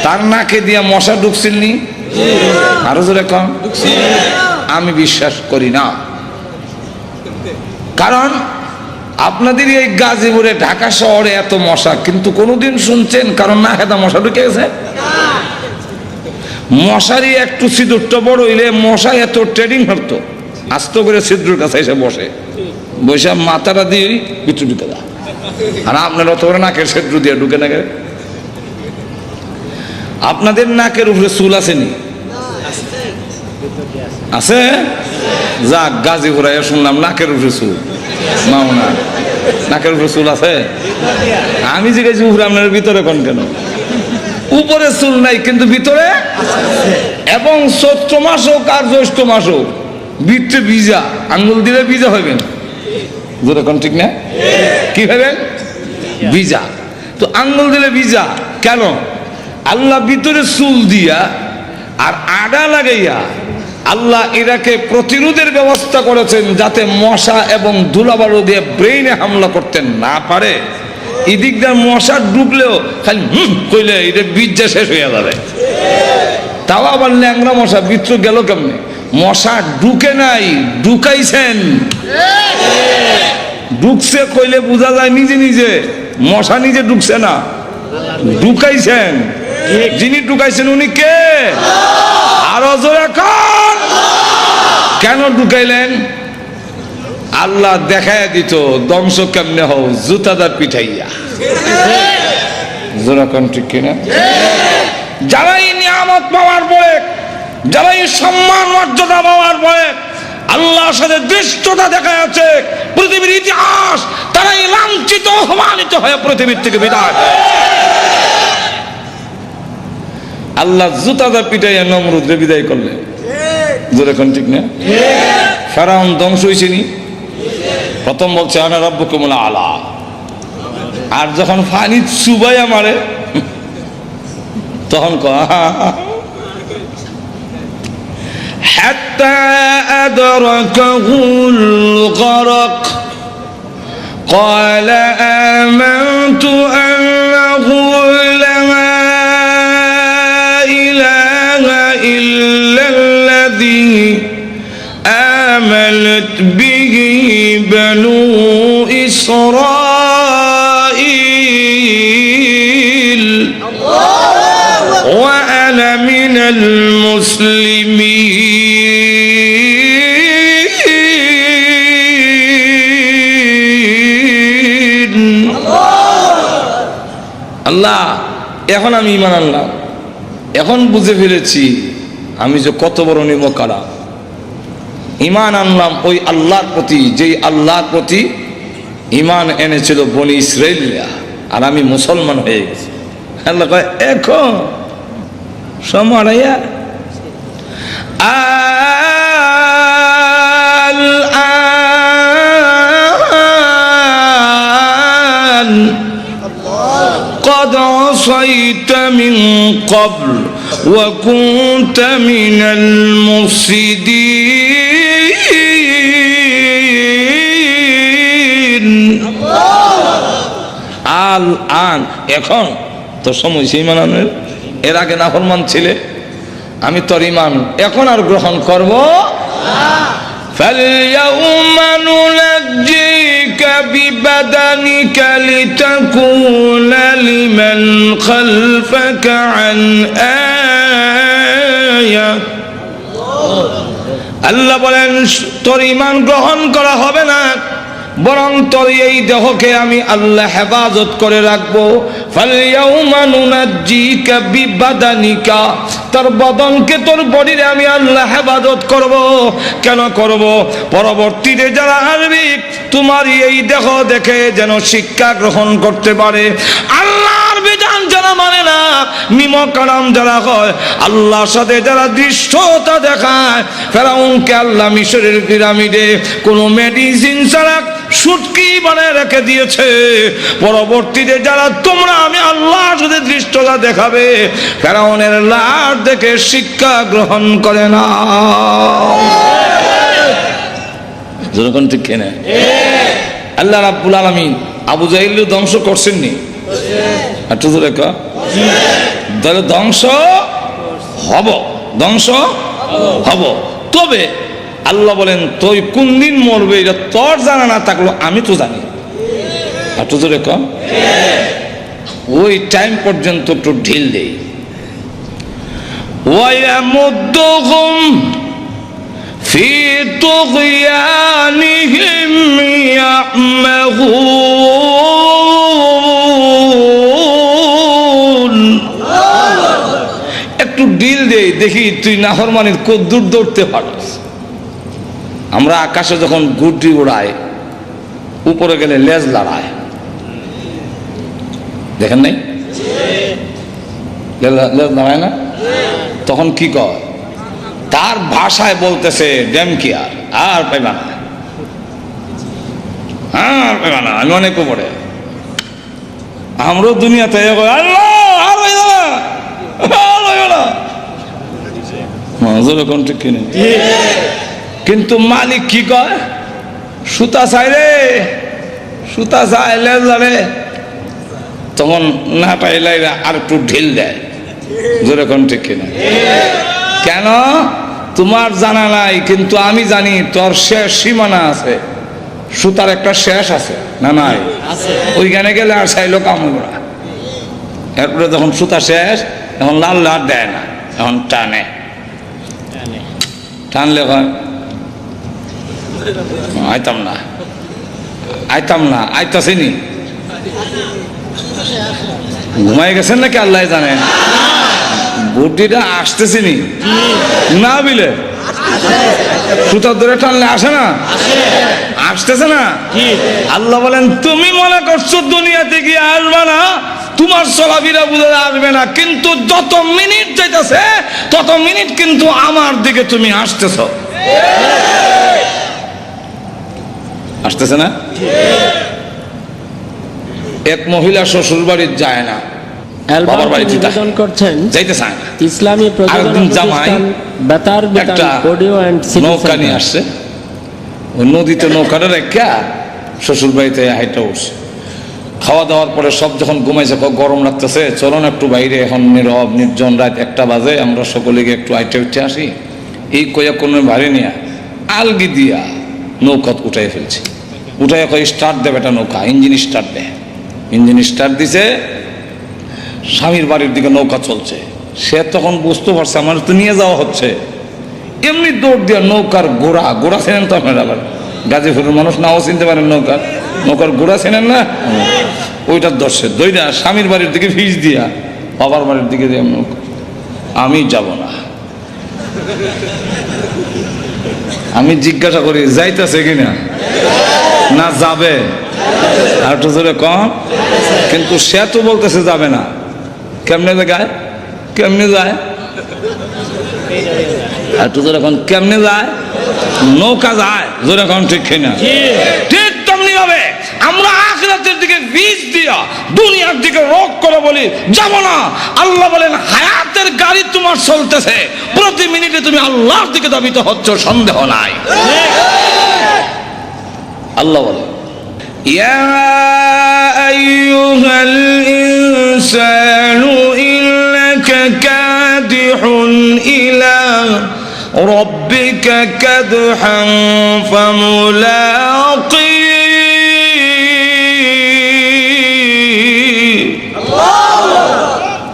তার নাকে দিয়া মশা ঢুকছিলনি? আরো জোরে কম। আমি বিশ্বাস করি না, কারণ আপনাদের এই গাজীপুরে ঢাকা শহরে এত মশা, কিন্তু কোনোদিন শুনছেন কারণ না খেদা মশা ঢুকে গেছে? মশারি একটু ছিদ্রটা বড় হইলে মশা এত ট্রেডিং হতো, আস্ত করে ছিদ্রের কাছে এসে বসে, বসে মাথাটা দিয়ে ভিতরে ঢুকে দেয়। আর আপনার অত করে নাকের ছিদ্র দিয়ে ঢুকে না? আপনাদের নাকের উপরে চুল আসেনি? আছে? যাক, গাজীপুরে শুনলাম নাকের উপরে চুল, মাওনা নাকের উপরে চুল আছে। আমি জিজ্ঞাসি উপরে, আপনার ভিতরে কোন কেন? উপরে চুল নাই কিন্তু ভিতরে, এবং চৈত্র মাস হোক আর জ্যৈষ্ঠ মাস হোক ভিতরে ভিজা, আঙ্গুল দিলে ভিজা হইবেন, যেরকম ঠিক না? কি হইবেন? ভিজা। তো আঙ্গুল দিলে ভিজা কেন? আল্লাহ ভিতরে চুল দিয়া আর আডা লাগাইয়া আল্লাহ এটাকে প্রতিরোধের ব্যবস্থা করেছেন, যাতে মশা এবং ধুলাবালু দিয়ে ব্রেইনে হামলা করতে না পারে। এদিক দিয়ে মশা ঢুকলেও খালি কইলে এটা বীজা শেষ হয়ে যাবে। তাও আবার ল্যাংরা মশা ভিতরে গেল কেমনে? মশা ঢুকে নাই, ঢুকাইছেন। ঢুকছে কইলে বোঝা যায় নিজে নিজে, মশা নিজে ঢুকছে না, ঢুকাইছেন। যিনি ঢুকাইছেন উনি কে? আরো জোরে কান। কেন ঢুকাইলেন? আল্লাহ দেখায় দিত ধ্বংস কেমনে হও, জুতাদার পিঠাইয়া। জোরে কান, ঠিক কিনা? যারাই নিয়ামত পাওয়ার পরে, যারাই সম্মান মর্যাদা পাওয়ার পরে আল্লাহর সাথে দৃষ্টতা দেখা যাচ্ছে পৃথিবীর ইতিহাস, তারাই লাঞ্ছিত অপমানিত হয়ে পৃথিবীর থেকে বিদায়। আল্লাহ জুতাদা পিটাইয়া নমরুদরে বিদায় করলেন। যেরকম ঠিক না? ফেরাউন ধ্বংস হয়েছে নি? প্রথম বলছে আনা রাব্বুকুমুল আলা, আর যখন ফানি চুবাইয়া মারে তখন حتى أدركه الغرق قال آمنت أنه لا إله إلا الذي آمنت به بنو إسرائيل وأنا من المسلمين. আল্লাহ, এখন আমি ঈমান আনলাম, এখন বুঝে ফেলেছি আমি যে কত বড় নিমকারা। ঈমান আনলাম ওই আল্লাহর প্রতি, যেই আল্লাহর প্রতি ঈমান এনেছিল বনি ইসরাইলরা, আর আমি মুসলমান হয়ে গেছি। আল্লাহ কয় এখন সমরাইয়া আল قد عصيت من قبل وكنت من المفسدين আল আন, এখন তোর সময় সেই মানানোর। এর আগে নাফরমান ছিলে, আমি তোর ঈমান এখন আর গ্রহণ করব। فَالْيَوْمَ نُنَجِّيكَ بِبَدَنِكَ لِتَكُونَ لِمَنْ خَلْفَكَ عَنْ آيَةٍ। আল্লাহ বলেন তোর ঈমান গ্রহণ করা হবে না, বরং তোর এই দেহকে আমি আল্লাহ হেফাজত করে রাখবো। ফালইয়াউমা নুনাজ্জিকা বিবাদানিকা, তোর বদনকে, তোর বডিরে আমি আল্লাহ হেফাজত করব। কেন করব? পরবর্তীতে যারা আসবে তোমার এই দেহ দেখে যেন শিক্ষা গ্রহণ করতে পারে। আল্লাহর বিধান যারা মানে না, নিমকারাম যারা হয়, আল্লাহর সাথে যারা দৃষ্টতা দেখায়, ফেরাউনকে আল্লাহ মিশরের পিরামিডে কোনো মেডিসিন ছাড়া সুটকি বানায় রেখে দিয়েছে। পরবর্তীতে যারা তোমরা আমি আল্লাহর সাথে দৃষ্টতা দেখাবে, ফেরাউনের লাশ দেখে শিক্ষা গ্রহণ করে না। যখন ঠিক কেনা আল্লাহ রাব্বুল আলামিন আবু জাহিল ধ্বংস করছেননি? একটু জোরে কা। তাহলে ধ্বংস হব, ধ্বংস হব। তবে আল্লাহ বলেন তুই কোন দিন মরবে এটা তোর জানা না থাকলো আমি তো জানি। একটু জোরে কা। ওই টাইম পর্যন্ত একটু ঢিল দেই। ওয়ায়ামুদ্দুহুম ফি তুগয়ানিহিম ইয়াহমাহুন। একটু ঢিল দেই, দেখি তুই নাফরমানির কদ্দূর দৌড়তে পারিস। আমরা আকাশে যখন গুড্ডি উড়াই, উপরে গেলে লেজ লড়ায়, দেখেন নাই? দাঁড়ায় না? তখন কি কয়? তার ভাষায় বলতেছে ড্যামকিয়ার, আর পাইবা না, আর পাইবা না। আমি অনেক পড়ে আমরাও দুনিয়াতে আল্লাহ আর পাইবা না, আর পাইবা না, যেরকম ঠিক কিনে। কিন্তু মালিক কি কয়? সুতা চাই রে, সুতা চাইলে জানে, তখন না পাইলে আর একটু ঢিল দেয়, যেরকম ঠিক কিনা। কেন? তোমার জানা নাই, কিন্তু আমি জানি তোর শেষ সীমানা আছে, সুতার একটা শেষ আছে না নাই? ওইখানে গেলে আর চাইলো কামড়া। এরপরে যখন সুতা শেষ, এখন লাল লাল দেয় না, এখন টানে, টানলে হয় আইতাম না, আইতাম না, আইতাছিনি। ঘুমাই গেছেন নাকি আল্লাহ জানে। বুটিটা আসতেছিনি না বিলে, সুতার ধরে টানলে আসে না, আসতেছে না। আল্লাহ বলেন তুমি মনে করছো দুনিয়াতে গিয়ে আসবে না, তোমার চলাফেরা বুঝে আসবে না, কিন্তু যত মিনিট যাইতেছে তত মিনিট কিন্তু আমার দিকে তুমি আসতেছ, আসতেছে না। এক মহিলা শ্বশুর বাড়ি যায় না, বাবার বাড়িতে নিবেদন করছেন যাইতে চায় না। ইসলামী প্রযোজনা জামাই প্রতিষ্ঠান বেতার বিতান একটা অডিও এন্ড সিডি নৌকা নিয়ে সেন্টার। আসছে, ওই নদীতে নৌকাটা রেখা শ্বশুর বাড়িতে হাইটা উঠছে। খাওয়া দাওয়ার পরে সব যখন ঘুমাইছে, গরম লাগতেছে, চলুন একটু বাইরে, এখন নীরব নির্জন, রাত 1টা বাজে, আমরা সকলে গিয়ে একটু আইটে উঠে আসি। এই কয়া কোনো ভারী নিয়া আলগি দিয়া নৌকা উঠাই ফেলছে। উঠাই স্টার্ট দেবে, একটা নৌকা ইঞ্জিন স্টার্ট দেয়, ইঞ্জিন স্টার্ট দিছে, স্বামীর বাড়ির দিকে নৌকা চলছে। সে তখন বুঝতে পারছে আমার তো নিয়ে যাওয়া হচ্ছে, এমনি দৌড় দিয়া নৌকার গোড়া, গোড়া চেনেন তো আপনারা, আবার গাজীপুরের মানুষ নাও চিনতে পারেন, নৌকার গোড়া চেনেন না, ওইটার দর্শে দইটা স্বামীর বাড়ির দিকে ফিস দিয়া বাবার বাড়ির দিকে দিয়ে নৌকা। আমি যাব না, আমি জিজ্ঞাসা করি যাইতেছে কিনা, না যাবে, আর একটু জোরে কম। কিন্তু সে তো বলতেছে যাবে না। কেমনে যায়, কেমনে যায়, আর একটু জোরে কম, কেমনে যায়? নৌকা যায়, জোরে কম, ঠিক কিনা? ঠিক তেমনি হবে আমরা আখিরাতের দিকে বীজ দিয়া দুনিয়ার দিকে রোগ করে বলি যাব না। আল্লাহ বলেন হায়াতের গাড়ি তোমার চলতেছে, প্রতি মিনিটে তুমি আল্লাহর দিকে ধাবিত হচ্ছ, সন্দেহ নাই। আল্লাহ বলে ইয়া আইয়ুহাল ইনসানু ইন্নাকা কাদিহুন ইলা রাব্বিকা কাদহান ফামুলাকি।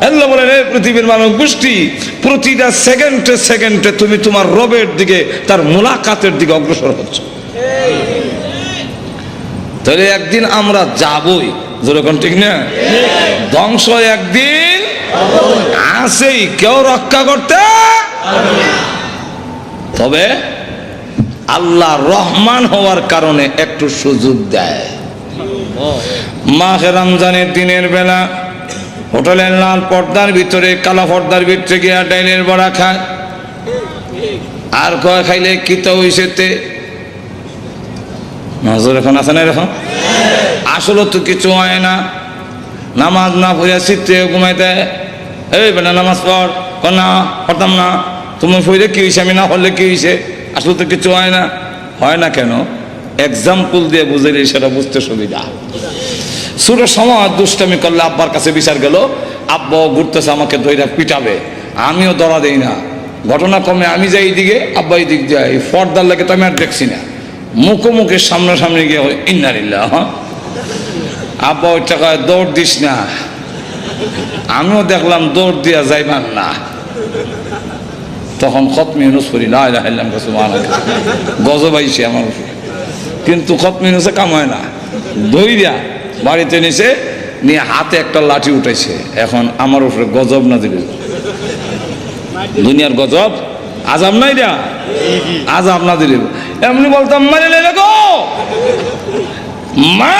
আল্লাহ বলেন এই পৃথিবীর মানব গোষ্ঠী, প্রতিটা সেকেন্ডে সেকেন্ডে তুমি তোমার রবের দিকে, তার মুলাকাতের দিকে অগ্রসর হচ্ছ। তাহলে একদিন আমরা যাবই, যেরকম ঠিক না? ধ্বংস একদিন আসেই, কেউ রক্ষা করতে। তবে আল্লাহ রহমান হওয়ার কারণে একটু সুযোগ দেয়। মাহে রমজানের দিনের বেলা হোটেলের লাল পর্দার ভিতরে, কালা পর্দার ভিতরে গিয়া ডাইলের বড়া খায়, আর কয় খাইলে কিতা হইছেতে নজর এখন আছে না এরকম। আসলে তো কিছু হয় না, নামাজ না পড়িয়া চিত্রে ঘুমাই দেয়, এই বেটা নামাজ পড়, না পড়তাম না, তুমি পড়লে কি হয়েছে, আমি না পড়লে কি হয়েছে, আসলে তো কিছু হয় না। হয় না কেন? এক্সাম্পল দিয়ে বুঝাইলে সেটা বুঝতে সুবিধা। ছোট সময় দুষ্টামি করলে আব্বার কাছে বিচার গেল, আব্বাও ঘুরতেছে আমাকে দইরা পিটাবে, আমিও দড়া দেই না। ঘটনা কমে আমি যাই এইদিকে, আব্বা এই দিক দিয়ে, পর্দার লাগে তো আমি আর দেখছি না, মুখোমুখি সামনাসামনি গিয়ে ইন্নালিল্লাহ, হ্যাঁ আব্বা ওইটা কয় দৌড় দিস না, আমিও দেখলাম দৌড় দিয়া যাইবার না। তখন খতমে ইউনুস পড়ি, লা ইলাহা ইল্লাল্লাহ সুবহানাল্লাহ, গজব আইছে আমার উপরে, কিন্তু খতমে ইউনুসে কাম হয় না। দইরা বাড়িতে নিছে, নিয়ে হাতে একটা লাঠি উঠাইছে, এখন আমার উপরে গজব না দিলে, দুনিয়ার গজব, আজাব নাই না, আজাব না দিলে এমনি বলতাম মারে গো মা,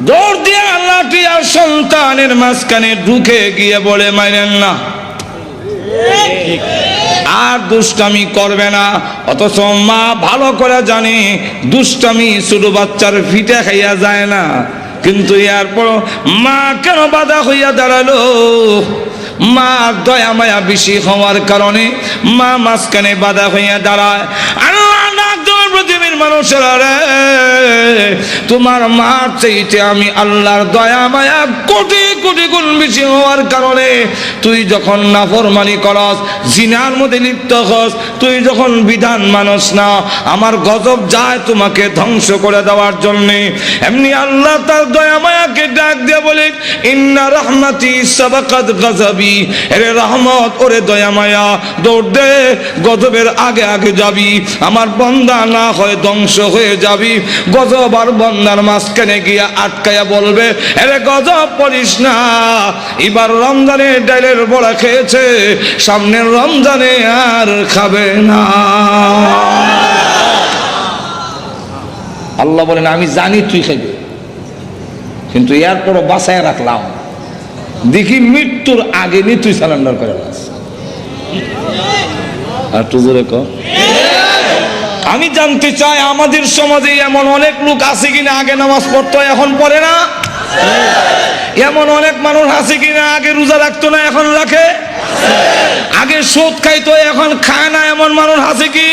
দৌড় দিয়ে লাঠি আর সন্তানের মাঝখানে ঢুকে গিয়ে বলে, মাইরেন না, আর দুষ্টামি করবে না। অথচ মা ভালো করে জানে দুষ্টামি ছোট বাচ্চার ফিটে খাইয়া যায় না, কিন্তু এরপর মা কেন বাধা হইয়া দাঁড়ালো? মা দয়া মায়া বেশি হওয়ার কারণে মা মাঝখানে বাধা হইয়া দাঁড়ায়। আল্লাহ পৃথিবীর মানুষেরা রে, তোমার মার চাইতে আমি আল্লাহর দয়া মায়া কোটি কোটি গুণ বেশি হওয়ার কারণে তুই যখন নাফরমানি করস, জিনার মধ্যে লিপ্ত হস, তুই যখন বিধান মানস না, আমার গজব যায় তোমাকে ধ্বংস করে দেওয়ার জন্যে। এমনি আল্লাহ তার দয়া মায়াকে ডাক দিয়ে বলে, ইন্না রহমাতি সাবাকাত গজবি, এরে রহমত ওরে দয়া মায়া, দৌড় দে, গজবের আগে আগে যাবি, আমার বন্দা না হয় ধ্বংস হয়ে যাবি। গজব আর বন্দার মাঝখানে গিয়া আটকায়া বলবে, এরে গজব পড়িস না, এবার রমজানে ডালের বড়া খেয়েছে, সামনের রমজানে আর খাবে না। আল্লাহ বলেন, আমি জানি তুই খাইবে, কিন্তু এরপরও বাঁচায় রাখলাম, দেখি মৃত্যুর আগে নি তুই সারেন্ডার করে লাস। আর একটু জোরে কর। আমি জানতে চাই আমাদের সমাজে এমন অনেক লোক আছে কিনা আগে নামাজ পড়তো এখন পড়ে না? এমন অনেক মানুষ আছে কিনা আগে রোজা রাখতো না এখন রাখে? আগে সুদ খাইতো এখন খায় না এমন মানুষ আছে কি?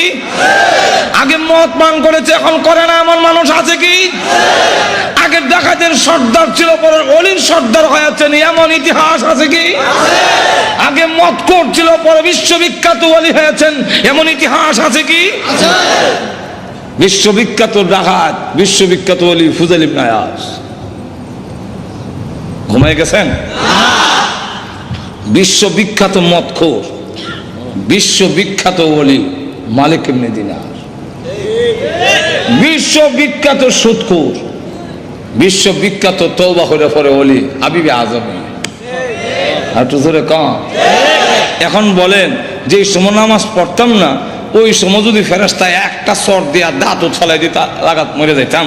আগে মদ পান করেছে এখন করে না এমন মানুষ আছে কি? আগে ডাকাতের সর্দার ছিল পরে অলির সর্দার হয়েছেন এমন ইতিহাস আছে কি? আগে মদ করছিল পরে বিশ্ববিখ্যাত অলি হয়েছেন এমন ইতিহাস আছে কি? বিশ্ববিখ্যাত ডাকাত, বিশ্ববিখ্যাত অলি ফুজাইল ইবনে আয়াজ ঘুমাই গেছেন? বিশ্ববিখ্যাত মদখোর, বিশ্ববিখ্যাত ওলি মালিক ইবনে দিনার, বিশ্ববিখ্যাত সুদখোর, বিশ্ববিখ্যাত তওবা করে পরে ওলি হাবিবে আজম। আর একটু জোরে কম। এখন বলেন যে সময় নামাজ পড়তাম না, ওই সময় যদি ফেরেশতা একটা চর দিয়া দাঁত ছলাই দিতা লাগাত মরে যাইতাম,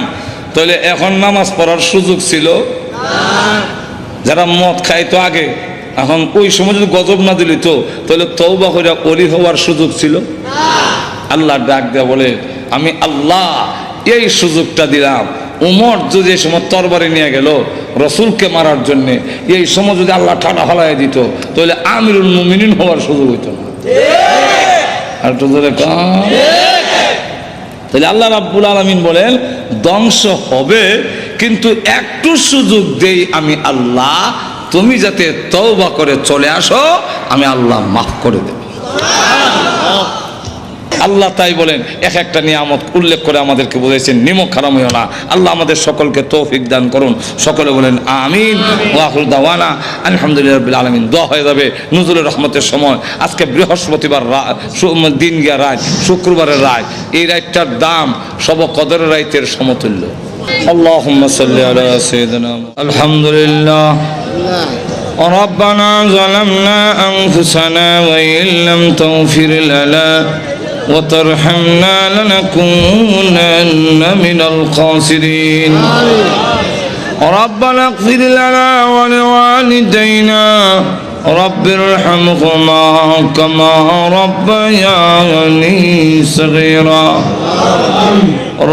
তাহলে এখন নামাজ পড়ার সুযোগ ছিল? যারা মদ খাইতো আগে, এখন ওই সময় যদি গজব না দিলি তো তাহলে তওবা করে ওলি হওয়ার সুযোগ ছিল? আল্লাহ ডাক দেয়া বলে, আমি আল্লাহ এই সুযোগটা দিলাম। উমর যদি এই সময় তরবারি নিয়ে গেল রসুলকে মারার জন্য, এই সময় যদি আল্লাহ ঠাডা হলাই দিত তাহলে আমিরুল মুমিনিন হওয়ার সুযোগ হইত না। আর তো তাহলে আল্লাহ রাব্বুল আলামিন বলেন, ধ্বংস হবে কিন্তু একটু সুযোগ দেই আমি আল্লাহ, তুমি যাতে তওবা করে চলে আসো, আমি আল্লাহ মাফ করে দেব। আল্লাহ তাই বলেন, এক একটা নিয়ামত উল্লেখ করে আমাদেরকে বুঝাইছেন, নিমক হারাম হইও না। আল্লাহ আমাদের সকলকে তৌফিক দান করুন। সকলে বলেন আমিন। ওয়া আখিরু দাওয়ানা আলহামদুলিল্লাহি রাব্বিল আলামিন। দোয়া হয়ে যাবে নুজুলের রহমতের সময়। আজকে বৃহস্পতিবার দিন গিয়া রাত, শুক্রবারের রাত, এই রাতটার দাম সব কদরের রাতের সমতুল্য। আল্লাহুম্মা সাল্লি আলা সাইয়্যিদিনা আলহামদুলিল্লাহ। ربنا ظلمنا أنفسنا وإن لم تغفر لنا وترحمنا لنكونن من الخاسرين. ربنا اغفر لنا ولوالدينا رب ارحمهما كما ربياني صغيرا.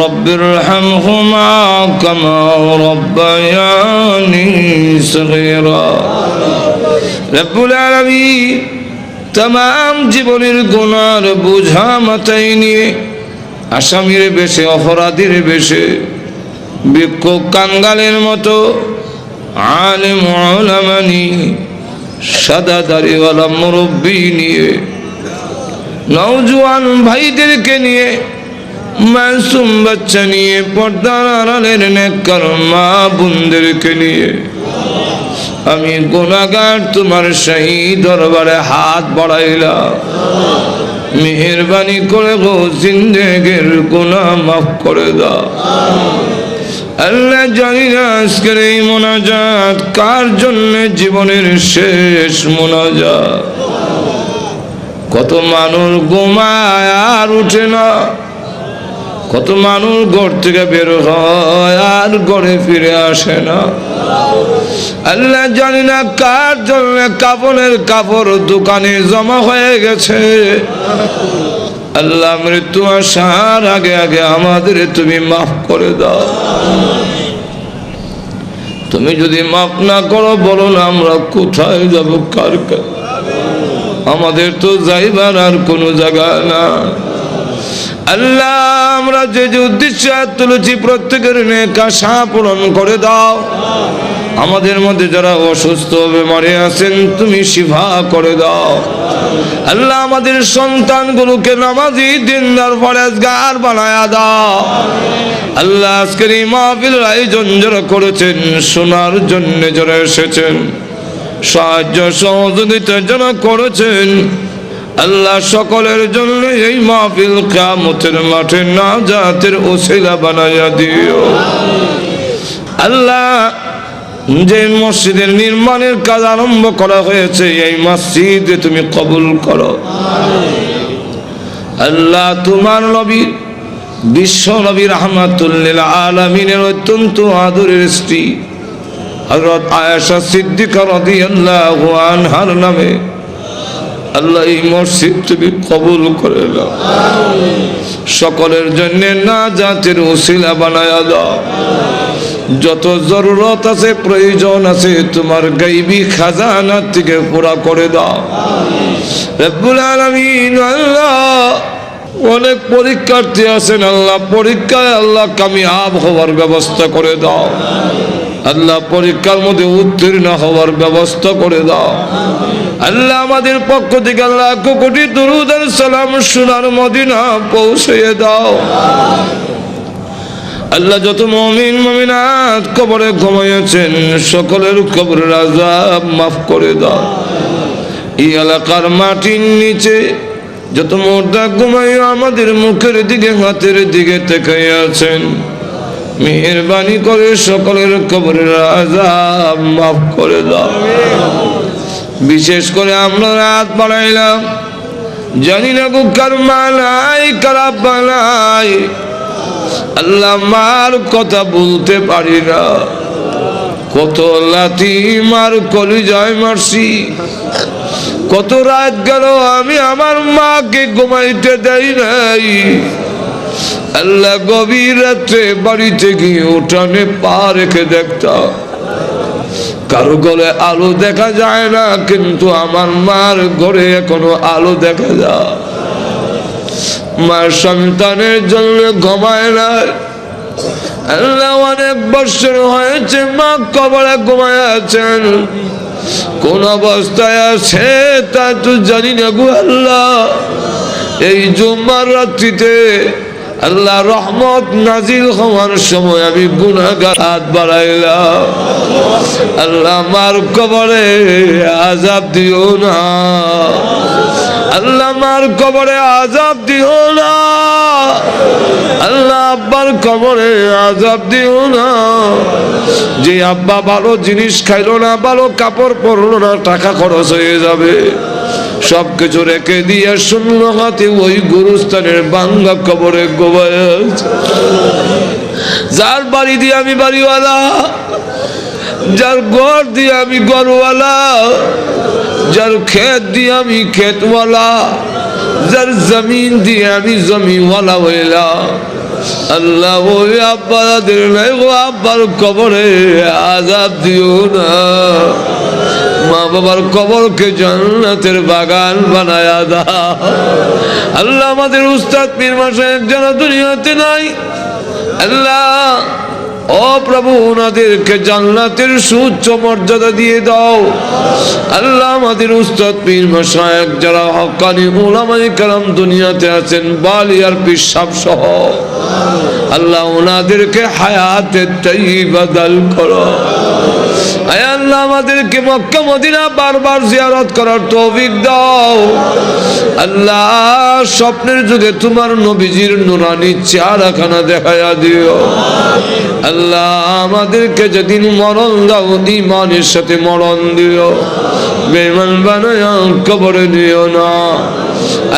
رب ارحمهما كما ربياني صغيرا. رب العالمين तमाम জীবনের গুনার বোঝা মাথায় নিয়ে আসামির বেশে, অপরাধীর বেশে, ভিক্ষুক কাঙ্গালের মতো আলেম উলামা নিয়ে, সাদা দাড়িওয়ালা মুরব্বী নিয়ে, নওজোয়ান ভাইদেরকে নিয়ে, মাসুম বাচ্চা নিয়ে, পর্দার আড়ালের নেককার মা বোনদেরকে নিয়ে আমি গুনাহগার তোমার শাহী দরবারে হাত বাড়াইলাম। মেহেরবানি করে গো জিন্দেগির গুনাহ মাফ করে দাও। আল্লাহ জানি না আজকের এই মোনাজাত কার জন্য জীবনের শেষ মোনাজাত। কত মানুষ ঘুমায় আর উঠে না, কত মানুষ ঘর থেকে বের হয় আর ঘরে ফিরে আসে না। আল্লাহ জানি না কার জন্য কাপড়ের কাপড় দোকানে জমা হয়ে গেছে। আল্লাহ মৃত্যু আসার আগে আগে আমাদের তুমি মাফ করে দাও। তুমি যদি মাফ না করো বলো না আমরা কোথায় যাব, কার কাছে? আমাদের তো যাইবার আর কোনো জায়গা না। আল্লাহ আমরা যে যে উদ্দেশ্যে তুলেছি প্রত্যেকের নেক আশা পূরণ করে দাও। আমাদের মধ্যে যারা অসুস্থ বেমারে আছেন তুমি শিফা করে দাও। আল্লাহ আমাদের সন্তানগুলোকে নামাজি দিনদার পরেজগার বানায়া দাও। আল্লাহ আজকের এই মাহফিলের আয়োজন যারা করেছেন, শোনার জন্য যারা এসেছেন, সাহায্য সহযোগিতা যারা করেছেন, আল্লাহ সকলের জন্য এই মাহফিল কিয়ামতের মাঠে নাজাতের ওসিলা বানায়া দিও। আল্লাহ যে মসজিদের নির্মাণের কাজ আরম্ভ করা হয়েছে এই মসজিদে তুমি কবুল করো। আল্লাহ তোমার নবী বিশ্ব নবী রাহমাতুল লিল আলামিনের অত্যন্ত আদরের স্ত্রী হযরত আয়েশা সিদ্দিকা রাদিয়াল্লাহু আনহার নামে আল্লাহ এই মসজিদ তুমি কবুল করে নাও। সকলের জন্য নাজাতের ওসিলা বানায়া দাও। যত জরুরত আছে প্রয়োজন আছে তোমার গায়বী খাজানা থেকে পুরা করে দাও রব্বুল আলামিন। আল্লাহ অনেক পরীক্ষার্থী আছেন, আল্লাহ পরীক্ষায় আল্লাহ কামিয়াব হওয়ার ব্যবস্থা করে দাও। আল্লাহ পরীক্ষার মধ্যে উত্তীর্ণ হওয়ার ব্যবস্থা করে দাও। আল্লাহ আমাদের পক্ষ থেকে আল্লাহ কোটি দুরূদ আর সালাম সোনার মদিনা পৌঁছে দাও। আল্লাহ যত মুমিন মুমিনাত কবরে ঘুমিয়েছেন সকলের কবরের আযাব মাফ করে দাও। এই এলাকার মাটির নিচে যত মুর্দা ঘুমাইয়া আমাদের মুখের দিকে হাতের দিকে তাকিয়ে আছেন, মেহেরবানি করে সকলের কবরের আযাব মাফ করে দাও। বিশেষ করে আমরা রাত বাড়াইলাম, জানি না গো কার মালাই কারা বানাই। আল্লাহ মার কথা বলতে পারি না, কত লাথি মার কলিজায় মারছি, কত রাত গেল আমি আমার মাকে ঘুমাইতে দেই নাই। আল্লাহ গভীর রাত্রে বাড়িতে গিয়ে উঠানে পা রেখে দেখতাম, কারো ঘরে আলো দেখা যায় না, কিন্তু আমার মার ঘরে এখনো আলো দেখা যায়। মার সন্তানের জন্য ঘুমায় না। আল্লাহ অনেক বছর হয়েছে মা কবরে ঘুমায় আছেন, কোন অবস্থায় আছে তা তো জানি না গো আল্লাহ। এই জুম্মার রাত্রিতে আল্লাহ রহমত নাজিল হওয়ার সময় আমি গুনাহগার হাত বাড়াইলাম। আল্লাহ আমার কবরে আযাব দিও না, আল্লাহ আমার কবরে আযাব দিও না, আল্লাহ আব্বার কবরে আযাব দিও না। যে আব্বা ভালো জিনিস খাইলো না, ভালো কাপড় পরলো না, টাকা খরচ হয়ে যাবে, সবকিছু রেখে দিয়ে শূন্য হাতে ওই গুরুস্থানের বাঙ্গা কবরে গোবায় যার বাড়ি দিয়ে আমি বাড়িওয়ালা, যার ঘর দিয়ে আমি ঘরওয়ালা, যার ক্ষেত দিয়ে আমি ক্ষেতওয়ালা, যার জমিন দিয়ে আমি জমিওয়ালা হইলাম। আল্লাহ ওই আব্বাদের নাই ও আব্বার কবরে আযাব দিও না। মা বাবার কবরকে জান্নাতের বাগান বানায়া দাও। আল্লাহ আমাদের উস্তাদ পীর মাশায়েখ যারা দুনিয়াতে নাই, আল্লাহ ও প্রভু ওনাদেরকে জান্নাতের সুউচ্চ মর্যাদা দিয়ে দাও। আল্লাহ আমাদের উস্তাদ পীর মাশায়েখ যারা হক্কানি উলামায়ে কেরাম দুনিয়াতে আছেন, বালিয়ার পীর সাহেব সহ, আল্লাহ ওনাদেরকে হায়াতে তাইয়্যিবা দান করো। আয় আল্লাহ আমাদেরকে মক্কা মদিনা বারবার জিয়ারত করার তৌফিক দাও। আল্লাহ স্বপ্নের যুগে তোমার নবীজির নুরানি চেহারাখানা দেখায়া দিও। আল্লাহ আমাদেরকে যেদিন মরণ দাও ঈমানের সাথে মরণ দিও, বেঈমান বানায়া কবরে দিও না।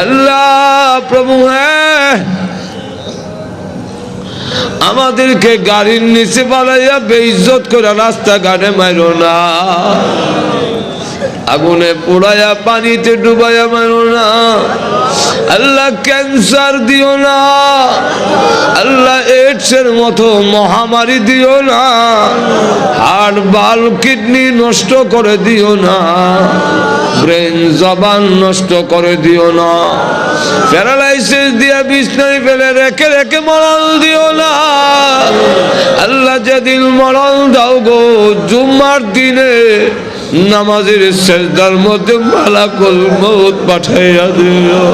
আল্লাহ প্রভু হ্যাঁ আমাদেরকে গাড়ির নিচে বানাইয়া বেইজ্জত করে রাস্তাঘাটে মারো না, আগুনে পোড়াইয়া পানিতে ডুবাইয়া মারো না। আল্লাহ ক্যান্সার দিও না, আল্লাহ এইডসের মতো মহামারী দিও না, হার্ট বাল কিডনি নষ্ট করে দিও না, ব্রেন জবান নষ্ট করে দিও না, প্যারালাইসিস দিয়ে বিছনায় ফেলে রেখে রেখে মরণ দিও না। আল্লাহ যেদিন মরণ দাও গো জুম্মার দিনে নামাজের সেজদার মধ্যে মালাকুল মউত পাঠাইয়া দিও।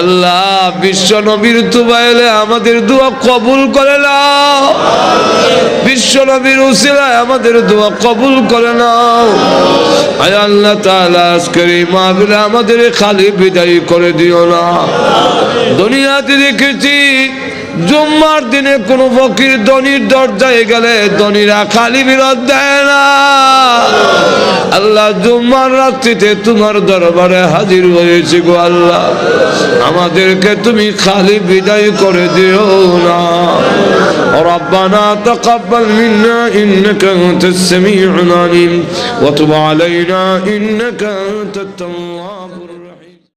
আল্লাহ বিশ্ব নবীর তুবাইলে আমাদের দোয়া কবুল করে নাও, বিশ্ব নবীর উসিলায় আমাদের দোয়া কবুল করে নাও। আয় আল্লাহ তাআলা আজকের এই মাহফিলে আমাদের খালি বিদায় করে দিও না। দুনিয়াতে দেখেছি জুম্মার দিনে কোন ফকির ধনীর দরজায় গেলে ধনীরা খালি বিরত দেয় না। আল্লাহ জুম্মার রাত্রিতে তোমার দরবারে হাজির হয়েছি গো আল্লাহ, আমাদেরকে তুমি খালি বিদায় করে দিও না। রব্বানা তাকাব্বাল মিন্না ইন্নাকা আনতাস সামিউল আলিম ওয়া তুব আলাইনা ইন্নাকা আনতাত তাওয়াবুর